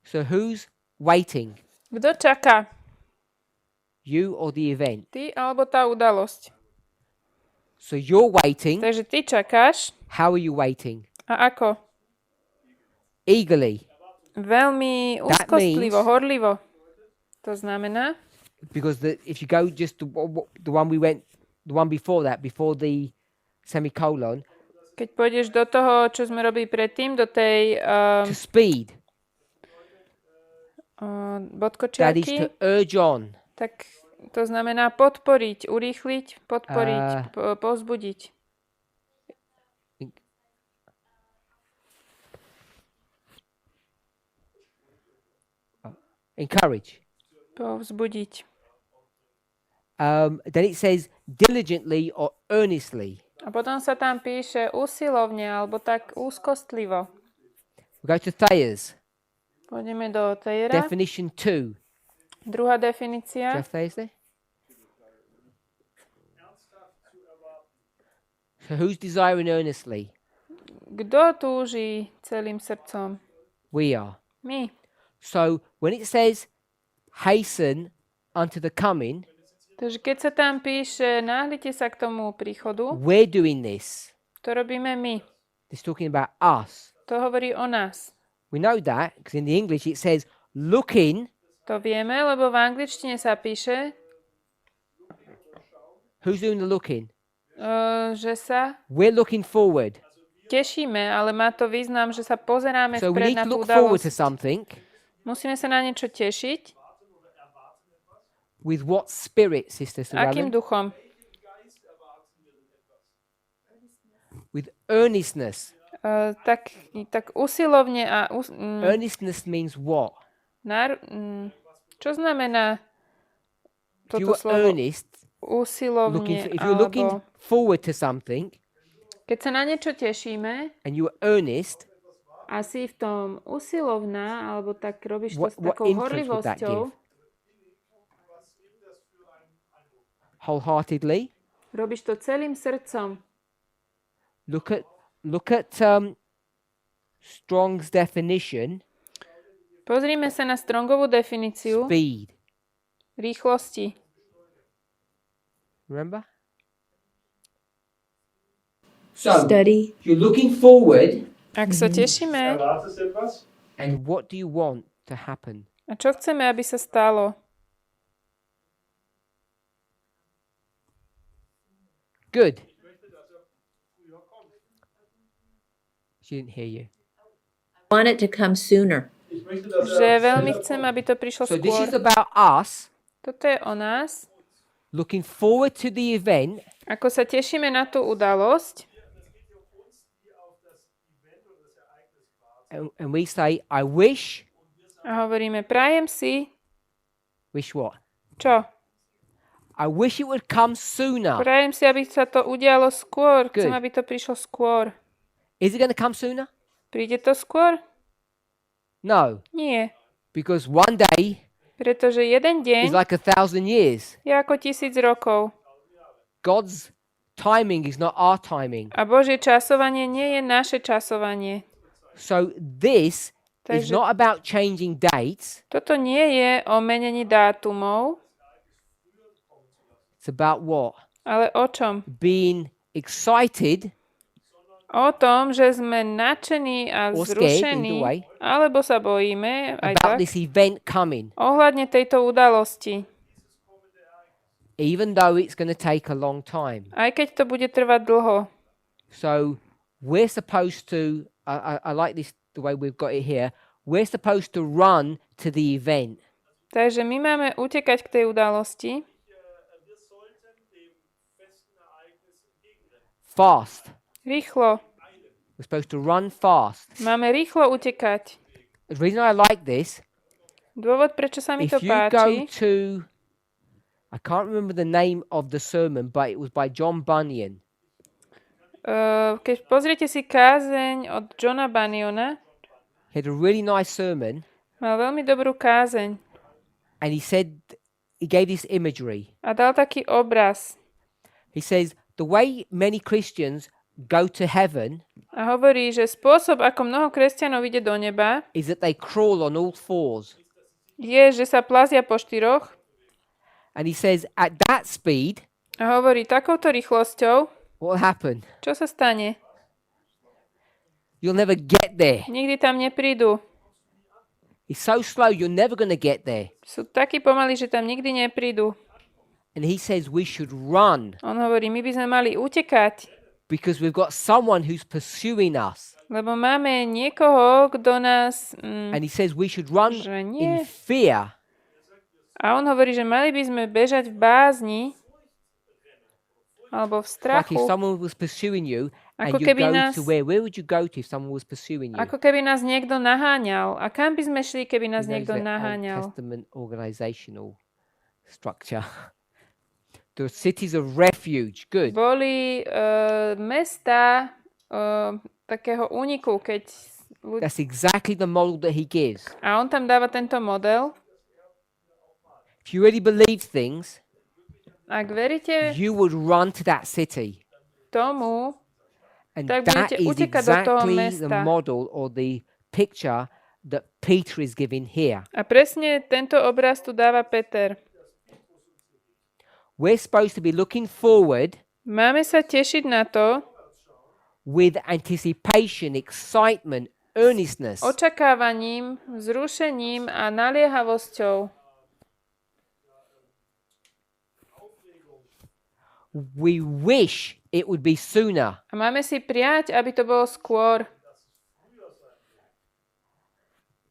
S1: so who's waiting?
S2: Kto čaká?
S1: You or the event?
S2: Ty alebo tá udalosť?
S1: So you're waiting.
S2: Takže ty čakáš.
S1: How are you waiting?
S2: A ako?
S1: Eagerly.
S2: Veľmi
S1: That
S2: úzkostlivo,
S1: means-
S2: horlivo. To znamená,
S1: Because if you go just the one we went, the one before that, before the semicolon,
S2: keď pôjdeš do toho, čo sme robili predtým, do tej
S1: to speed, that is
S2: bodkočiarky,
S1: to urge on.
S2: tak to znamená podporiť, urýchliť, podporiť,
S1: Ah.
S2: povzbudiť.
S1: Encourage.
S2: Povzbudiť.
S1: Then it says diligently or earnestly.
S2: A potom sa tam píše usilovne, alebo tak úzkostlivo.
S1: We go to Thayer's.
S2: Pôjdeme do Tejera.
S1: Definition 2.
S2: Druhá
S1: Do you
S2: definícia.
S1: have Thayer's there? So who's desiring earnestly?
S2: Kto túži celým srdcom?
S1: We are.
S2: My.
S1: So when it says hasten unto the coming,
S2: Takže keď sa tam píše, náhlite sa k tomu príchodu,
S1: we're doing this.
S2: to robíme my.
S1: It's talking about us.
S2: To hovorí o nás.
S1: We know that because in the English it says, look in.
S2: To vieme, lebo v angličtine sa píše,
S1: Who's doing the looking?
S2: že sa
S1: We're looking forward.
S2: tešíme, ale má to význam, že sa pozeráme
S1: So we
S2: vpred
S1: need
S2: na
S1: to
S2: tú
S1: look forward to
S2: udalosť.
S1: something.
S2: Musíme sa na niečo tešiť.
S1: With what spirit, Sister
S2: Akým
S1: Suellen?
S2: duchom?
S1: With earnestness.
S2: Tak usilovne a...
S1: Earnestness means what?
S2: Čo znamená
S1: If you
S2: toto
S1: were
S2: slovo?
S1: earnest,
S2: Usilovne,
S1: if you're looking
S2: alebo...
S1: forward to something
S2: Keď sa na niečo tešíme
S1: and you were earnest,
S2: a si v tom usilovná, alebo tak robíš to s
S1: What
S2: takou
S1: influence would that
S2: horlivosťou,
S1: wholeheartedly,
S2: robíš to celým srdcom.
S1: look at Strong's definition,
S2: Pozrime sa na Strongovú definíciu
S1: speed.
S2: rýchlosti.
S1: Remember? So,
S7: Study.
S1: you're looking forward,
S2: Ak sa tešíme,
S5: Erwartest etwas?
S1: and what do you want to happen?
S2: a čo chceme, aby sa stalo?
S1: Good. She didn't hear you.
S7: Want it to come sooner.
S5: Ich möchte, dass
S2: Že veľmi chcem, aby to prišlo
S1: So this
S2: skôr.
S1: is about us
S2: Toto je o nás.
S1: looking forward to the event,
S2: Ako sa tešíme na tú udalosť
S1: and we say, I wish
S2: a hovoríme, prajem si,
S1: what?
S2: čo?
S1: I wish it would come sooner.
S2: Prajem si, aby sa to udialo skôr. Chcem,
S1: Good.
S2: aby to prišlo skôr.
S1: Is it going to come sooner?
S2: Príde to skôr?
S1: No,
S2: Nie.
S1: because one day
S2: Pretože jeden deň
S1: is like 1,000 years.
S2: je ako 1000 rokov.
S1: God's timing is not our timing.
S2: A Božie časovanie nie je naše časovanie.
S1: So this is
S2: Takže
S1: not about changing dates.
S2: toto nie je o menení dátumov,
S1: It's about what?
S2: ale o čom?
S1: Being excited
S2: O tom, že sme nadšení a
S1: Or scared,
S2: vzrušení,
S1: either way.
S2: alebo sa bojíme, aj
S1: about
S2: tak,
S1: this event coming,
S2: ohľadne tejto udalosti.
S1: even though it's going to take a long time.
S2: Aj keď to bude trvať dlho.
S1: So we're supposed to, I like this, the way we've got it here, we're supposed to run to the event.
S2: Takže my máme utekať k tej udalosti.
S1: Fast.
S2: Rýchlo.
S1: We're supposed to run fast.
S2: Máme rýchlo utekať.
S1: The reason I like this,
S2: Dôvod, prečo sa mi
S1: if
S2: to
S1: you go
S2: páči,
S1: to, I can't remember the name of the sermon, but it was by John Bunyan.
S2: keď pozriete si kázeň od Johna Bunyana,
S1: He had a really nice sermon,
S2: mal veľmi dobrú kázeň
S1: and he said, he gave this imagery.
S2: a dal taký obraz.
S1: He says, the way many Christians go to heaven
S2: A hovorí, že spôsob, ako mnoho kresťanov ide do neba,
S1: is that they crawl on all fours.
S2: je, že sa plazia po štyroch.
S1: And he says, at that speed,
S2: A hovorí, takouto rýchlosťou,
S1: what will happen?
S2: čo sa stane?
S1: You'll never get there.
S2: Nikdy tam neprídu.
S1: It's so slow, you're never going to get there.
S2: Sú takí pomalí, že tam nikdy neprídu.
S1: And he says we should run
S2: On hovorí, my by sme mali utekať,
S1: because we've got someone who's pursuing us.
S2: lebo máme niekoho, kto nás...
S1: And he says we should run
S2: Že nie.
S1: in fear
S2: A on hovorí, že mali by sme bežať v bázni alebo v
S1: like if
S2: strachu,
S1: someone was pursuing you and
S2: Ako
S1: you
S2: keby
S1: go
S2: nás-
S1: to where would you go to if someone was pursuing you?
S2: ako keby nás niekto naháňal. A kam by sme šli, keby nás
S1: You know,
S2: niekto
S1: the Old
S2: naháňal?
S1: Testament organizational structure. The cities of refuge. Good.
S2: Boli mesta takého úniku, keď
S1: That's exactly the model that he gives.
S2: a on tam dáva tento model.
S1: If you really believe things,
S2: Ak veríte
S1: you would run to that city.
S2: tomu,
S1: And
S2: tak
S1: that
S2: budete
S1: is
S2: utekať do toho
S1: exactly the
S2: mesta.
S1: model or the picture that Peter is giving here.
S2: A presne tento obraz tu dáva Peter.
S1: We're supposed to be looking forward
S2: Máme sa tešiť na to
S1: with anticipation, excitement, earnestness.
S2: očakávaním, vzrušením a naliehavosťou.
S1: We wish it would be sooner.
S2: A máme si prijať, aby to bolo skôr.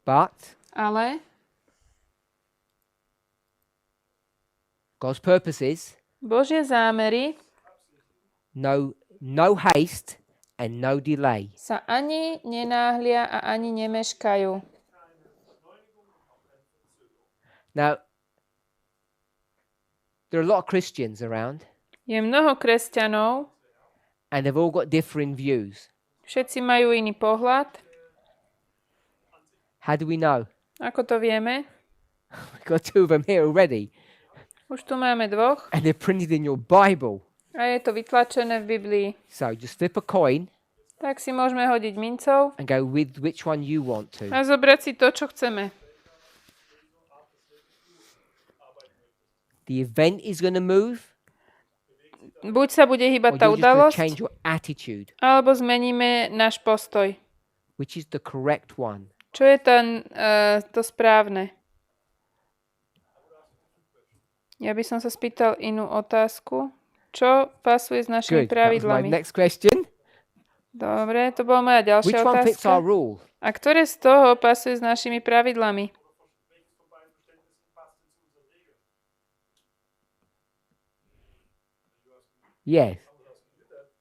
S1: But
S2: Ale
S1: God's purposes,
S2: Božie zámery
S1: no haste and no delay.
S2: sa ani nenáhlia a ani nemeškajú.
S1: Now, there are a lot of Christians around,
S2: Je mnoho kresťanov,
S1: and they've all got differing views.
S2: všetci majú iný pohľad.
S1: How do we know?
S2: Ako to vieme?
S1: We've got two of them here already,
S2: Už tu máme dvoch
S1: and they're printed in your Bible.
S2: a je to vytlačené v Biblii.
S1: So just flip a coin
S2: Tak si môžeme hodiť mincov
S1: and go with which one you want to.
S2: a zobrať si to, čo chceme.
S1: The event is going to move,
S2: Buď sa bude
S1: or
S2: hýbať tá
S1: you're just going to
S2: udalosť,
S1: change your attitude,
S2: alebo zmeníme náš postoj.
S1: which is the correct one.
S2: Čo je to správne? Ja by som sa spýtal inú otázku. Čo pasuje s našimi
S1: Good. That was my
S2: pravidlami?
S1: next question.
S2: Dobre, to bola moja
S1: Which
S2: ďalšia
S1: one fits our
S2: otázka.
S1: rule?
S2: A ktoré z toho pasuje s našimi pravidlami?
S1: Yes.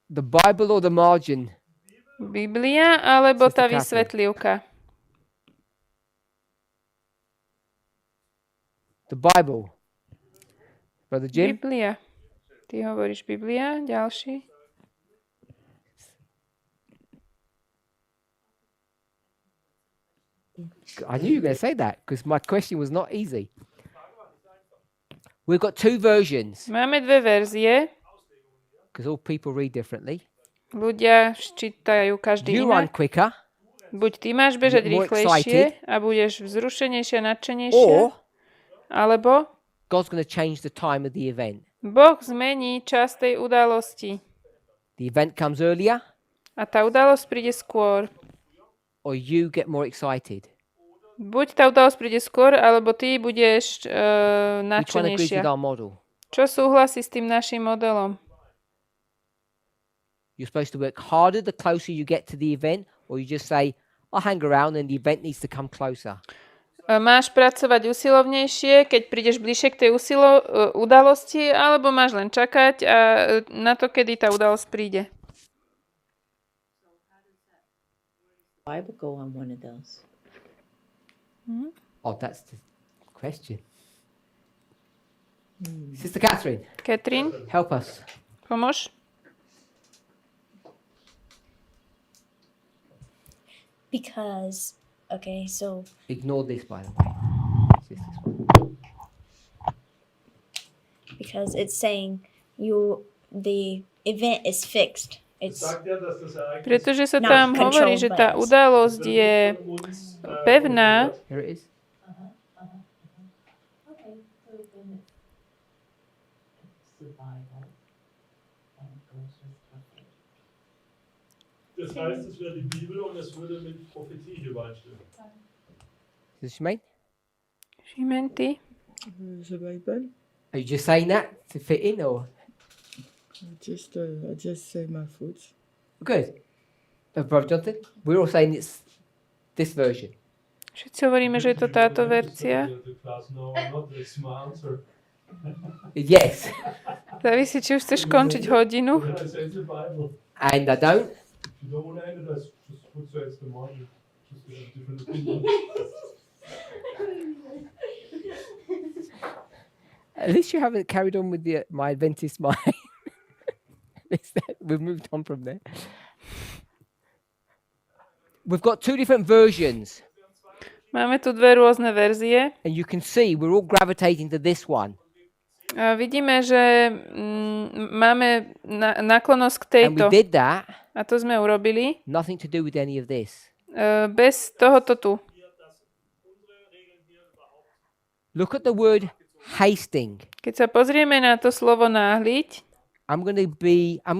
S1: The Bible or the margin?
S2: Biblia alebo
S1: Sister
S2: tá
S1: Catherine.
S2: vysvetlivka?
S1: The Bible. Brother Jim?
S2: Biblia. Ty hovoríš Biblia, ďalší.
S1: I knew you were going to say that because my question was not easy. We've got two versions
S2: Máme dve verzie.
S1: because all people read differently.
S2: Ľudia čítajú každý
S1: You run
S2: inak.
S1: quicker,
S2: Buď ty máš bežať
S1: Get more
S2: rýchlejšie a budeš vzrušenejšie a nadšenejšie,
S1: or
S2: alebo
S1: God's going to change the time of the event.
S2: Boh zmení čas tej udalosti
S1: The event comes earlier,
S2: a tá udalosť príde skôr.
S1: or you get more excited.
S2: Buď tá udalosť príde skôr, alebo ty budeš
S1: Which one agrees
S2: nadšenejšia.
S1: with our model?
S2: Čo súhlasí s tým našim modelom?
S1: You're supposed to work harder the closer you get to the event, or you just say, I'll hang around and the event needs to come closer.
S2: Máš pracovať usilovnejšie, keď prídeš bližšie k tej udalosti, alebo máš len čakať na to, kedy tá udalosť príde.
S7: Bible go on one of those.
S1: Oh, that's the question. Sister Catherine,
S2: Katrin,
S1: help us.
S2: pomôž?
S6: Because, okay, so
S1: Ignore this, by the way. It's just this one.
S6: because it's saying the event is fixed. It's
S5: Sagt ja, dass das Ereignis
S2: Pretože sa
S6: Not
S2: tam hovorí,
S6: controlled
S2: že
S6: by
S2: tá
S6: us.
S2: udalosť je pevná,
S1: Here it is.
S5: Das heißt, es wäre die Bibel und es würde mit Prophetie übereinstimmen.
S1: Is this mate?
S2: Šimen, ty?
S3: The Bible.
S1: Are you just saying that to fit in, or
S3: I just say my foot.
S1: good? Brother Jonathan, we're all saying it's this version.
S2: Všetci hovoríme, že je to táto verzia.
S5: The class, no, not this my answer.
S1: Yes,
S2: Závisí, či už chceš končiť hodinu.
S5: When I say it's the Bible.
S1: and I don't.
S5: If you don't want to end it, just put so it's the margin. Just get a different opinion.
S1: At least you haven't carried on with my Adventist mind. We've moved on from there. We've got two different versions,
S2: Máme tu dve rôzne verzie.
S1: and you can see we're all gravitating to this one.
S2: A vidíme, že máme náklonnosť k
S1: And we
S2: tejto.
S1: did that,
S2: A to sme urobili
S1: nothing to do with any of this.
S2: bez tohoto tu.
S1: Look at the word hasting.
S2: Keď sa pozrieme na to slovo náhliť,
S1: I'm going to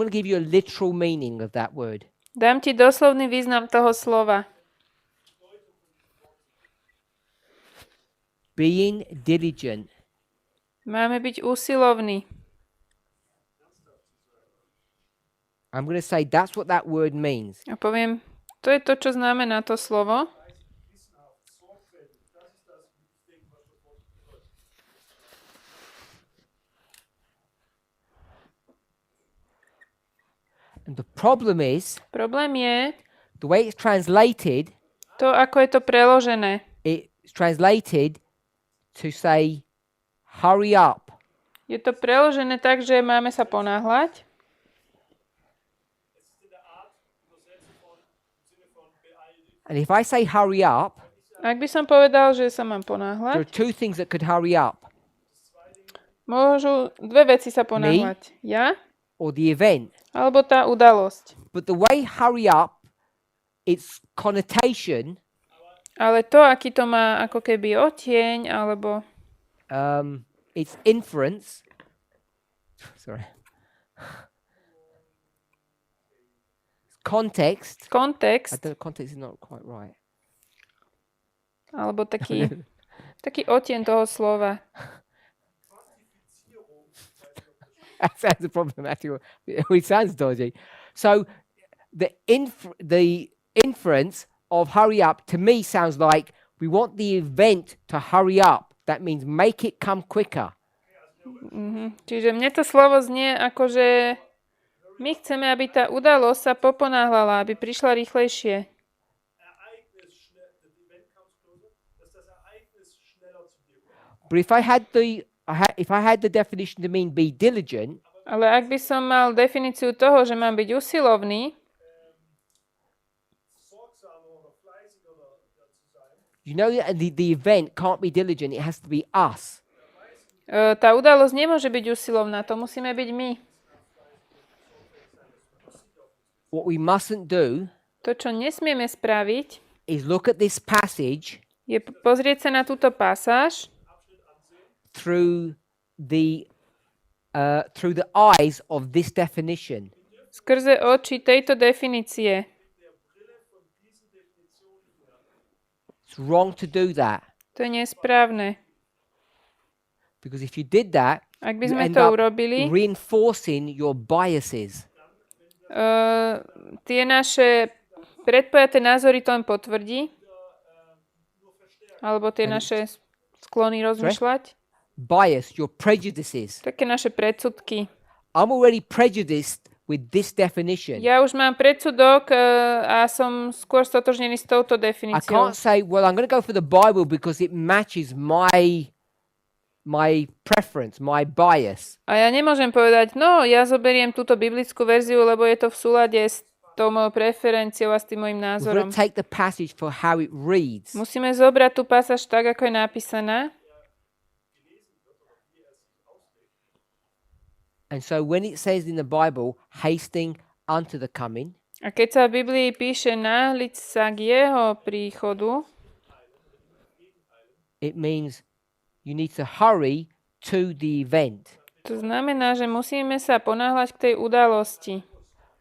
S1: give you a literal meaning of that word.
S2: dám ti doslovný význam toho slova.
S1: Being diligent.
S2: Máme byť úsilovní.
S1: I'm going to say that's what that word means.
S2: A poviem, to je to, čo znamená to slovo.
S1: And the problem is,
S2: Problém je
S1: the way it's translated,
S2: to, ako je to preložené.
S1: it's translated to say, hurry up.
S2: Je to preložené tak, že máme sa ponáhľať.
S1: And if I say hurry up,
S2: Ak by som povedal, že sa mám
S1: there
S2: ponáhľať,
S1: are two things that could hurry up,
S2: môžu dve veci sa ponáhľať. Ja
S1: or the event.
S2: alebo tá udalosť.
S1: But the way hurry up, its connotation,
S2: Ale to, aký to má ako keby odtieň, alebo
S1: its inference, sorry, context. I
S2: kontext,
S1: don't know, context is not quite right.
S2: alebo taký odtieň toho slova.
S1: That sounds a problem, actually. It sounds dodgy. So the inference of hurry up to me sounds like we want the event to hurry up. That means make it come quicker.
S2: Čiže mne to slovo znie ako, že my chceme, aby tá udalosť sa poponáhľala, aby prišla rýchlejšie.
S1: But if I had the definition to mean be diligent,
S2: Ale ak by som mal definíciu toho, že mám byť usilovný,
S1: you know that the event can't be diligent. It has to be us.
S2: tá udalosť nemôže byť usilovná, to musíme byť my.
S1: What we mustn't do
S2: To, čo nesmieme spraviť,
S1: is look at this passage
S2: je pozrieť sa na túto pasáž
S1: through the eyes of this definition.
S2: skrze oči tejto definície.
S1: It's wrong to do that,
S2: To je nesprávne.
S1: because if you did that,
S2: Ak by
S1: you
S2: sme
S1: end
S2: to
S1: up
S2: urobili,
S1: reinforcing your biases.
S2: tie naše predpojaté názory to len potvrdí, alebo tie naše sklony rozmýšľať,
S1: Bias, your prejudices.
S2: také naše predsudky.
S1: I'm already prejudiced with this definition.
S2: Ja už mám predsudok a som skôr stotožnený s touto
S1: I
S2: definíciou.
S1: can't say, well, I'm going to go for the Bible because it matches my preference, my bias.
S2: A ja nemôžem povedať, no, ja zoberiem túto biblickú verziu, lebo je to v súlade s tou mojou preferenciou a s tým mojim
S1: We've got
S2: názorom.
S1: to take the passage for how it reads.
S2: Musíme zobrať tú pasáž tak, ako je napísaná.
S1: And so when it says in the Bible, hasting unto the coming,
S2: A keď sa v Biblii píše náhliť sa k jeho príchodu,
S1: it means you need to hurry to the event.
S2: to znamená, že musíme sa ponáhľať k tej udalosti.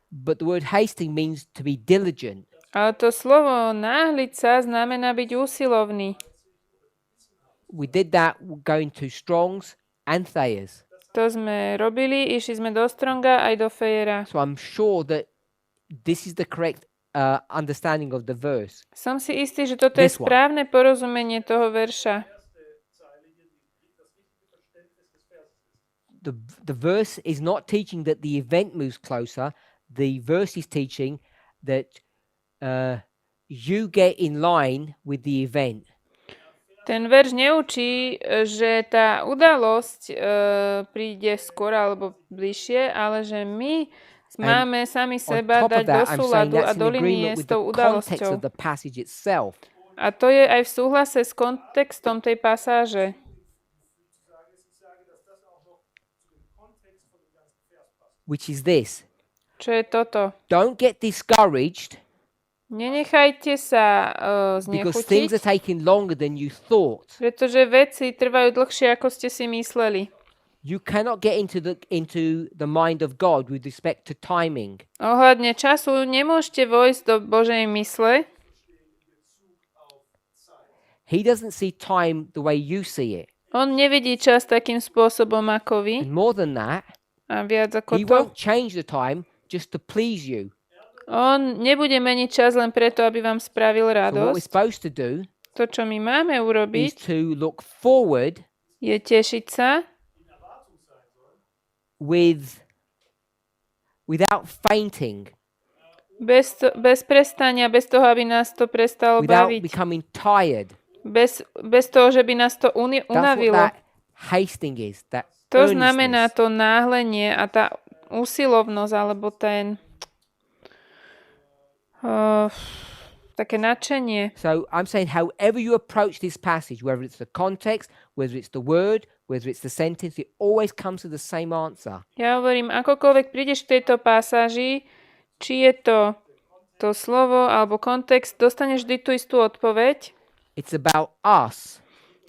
S1: But the word hasting means to be diligent.
S2: Ale to slovo náhliť sa znamená byť úsilovný.
S1: We did that going to Strong's and Thayer's.
S2: To sme robili, išli sme do Stronga aj do Fejera.
S1: So I'm sure that this is the correct understanding of the verse.
S2: Som si istý, že toto je
S1: This one.
S2: správne porozumenie toho verša.
S1: The verse is not teaching that the event moves closer. The verse is teaching that you get in line with the event.
S2: Ten verš neučí, že tá udalosť príde skôr alebo bližšie, ale že my máme sami
S1: On
S2: seba
S1: top
S2: dať
S1: of
S2: do
S1: that, I'm saying
S2: súladu a
S1: that's
S2: do
S1: in
S2: linie
S1: agreement
S2: s
S1: with
S2: tou
S1: the context
S2: udalosťou.
S1: of the passage itself.
S2: A to je aj v súhlase s kontextom tej pasáže.
S1: Which is this.
S2: Čo je toto?
S1: Don't get discouraged
S2: Nenechajte sa
S1: because things are
S2: znechutiť,
S1: taking longer than you thought.
S2: pretože veci trvajú dlhšie, ako ste si mysleli.
S1: You cannot get into the mind of God with respect to timing.
S2: Ohľadne času nemôžete vojsť do Božej mysle.
S1: He doesn't see time the way you see it.
S2: On nevidí čas takým spôsobom ako vy.
S1: And more than that,
S2: A viac ako
S1: he
S2: to,
S1: won't change the time just to please you.
S2: on nebude meniť čas len preto, aby vám spravil
S1: So what we're
S2: radosť.
S1: supposed to do
S2: To, čo my máme
S1: is
S2: urobiť,
S1: to look forward
S2: je tešiť sa
S1: without fainting,
S2: bez prestania, bez toho, aby nás to prestalo
S1: without
S2: baviť.
S1: becoming tired.
S2: Bez toho, že by nás to
S1: That's what
S2: unavilo.
S1: that hasting is. That
S2: To znamená
S1: earnestness.
S2: to náhlenie a tá usilovnosť, alebo ten také nadšenie.
S1: So I'm saying, however you approach this passage, whether it's the context, whether it's the word, whether it's the sentence, it always comes to the same answer.
S2: Ja hovorím, akokoľvek prídeš k tejto pasáži, či je to slovo alebo kontext, dostaneš vždy tú istú odpoveď.
S1: It's about us,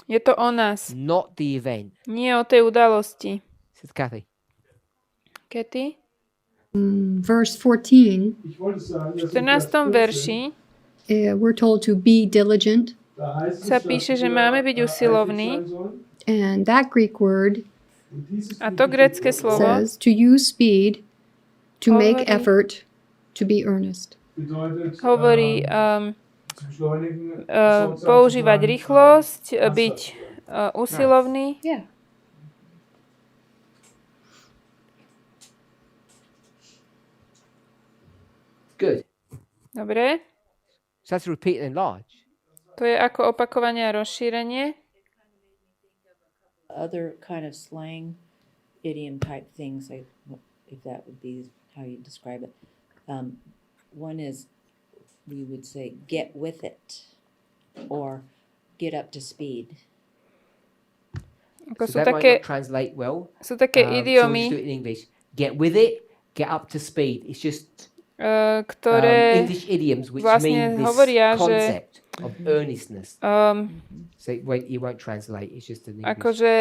S2: Je to o nás,
S1: not the event.
S2: nie o tej udalosti.
S1: Says Kathy.
S2: Kety?
S4: Verse 14,
S5: Ich wollte sagen,
S2: V
S5: dass
S2: 14. verši
S4: we're told to be diligent.
S5: da heißt es,
S2: sa
S5: dass
S2: píše, že
S5: wir,
S2: máme byť
S5: eifrig
S2: usilovní.
S5: sein sollen.
S4: And that Greek word
S5: Und dieses
S2: A to grécke slovo
S4: says to use speed, to make
S2: Hovorí-
S4: effort, to be earnest.
S5: bedeutet,
S2: hovorí
S5: zu beschleunigen,
S2: používať rýchlosť, byť usilovný.
S4: Yeah.
S1: Good.
S2: Dobre.
S1: So that's repeat and enlarge.
S2: To je ako opakovanie a rozšírenie.
S7: Other kind of slang, idiom type things, if that would be how you describe it. One is, we would say, get with it, or get up to speed.
S2: Ako
S1: So
S2: sú
S1: that might
S2: také,
S1: not translate well.
S2: sú také
S1: So we'll just
S2: idiomy,
S1: do it in English. Get with it, get up to speed. It's just
S2: ktoré
S1: English idioms which
S2: vlastne
S1: mean this
S2: hovoria, že
S1: concept of earnestness.
S2: um,
S1: So it won't translate. It's just an English
S2: akože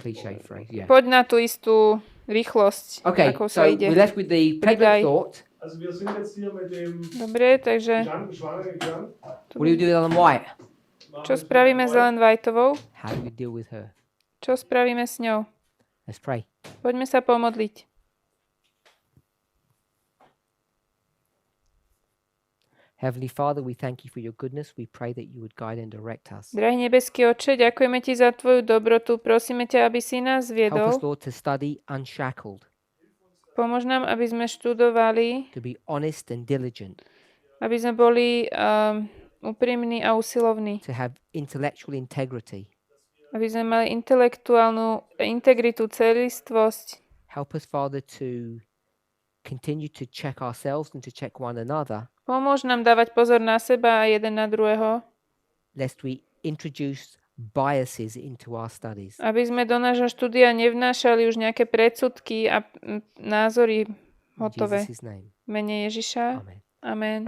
S1: cliche phrase. Yeah.
S2: poď na tú istú rýchlosť,
S1: Okay,
S2: ako
S1: so
S2: sa ide.
S1: we're left with the
S2: Pridaj.
S1: pregnant thought.
S5: Also wir sind jetzt hier mit dem
S2: Dobre, takže
S5: schwangeren Kern.
S1: What do you do with Ellen White?
S2: čo spravíme s Ellen Whiteovou?
S1: How do we deal with her?
S2: Čo spravíme s ňou?
S1: Let's pray.
S2: Poďme sa pomodliť.
S1: Heavenly Father, we thank you for your goodness. We pray that you would guide and direct us.
S2: Drahý nebeský Otče, ďakujeme ti za tvoju dobrotu. Prosíme ťa, aby si nás
S1: Help us,
S2: viedol.
S1: Lord, to study unshackled,
S2: Pomôž nám, aby sme študovali,
S1: to be honest and diligent,
S2: aby sme boli úprimní a usilovní.
S1: to have intellectual integrity.
S2: Aby sme mali intelektuálnu integritu, celistvosť.
S1: Help us, Father, to continue to check ourselves and to check one another,
S2: Pomôž nám dávať pozor na seba a jeden na druhého,
S1: lest we introduce biases into our studies.
S2: aby sme do nášho štúdia nevnášali už nejaké predsudky a názory
S1: In
S2: hotové.
S1: Jesus' name.
S2: V mene Ježiša.
S1: Amen.
S2: Amen.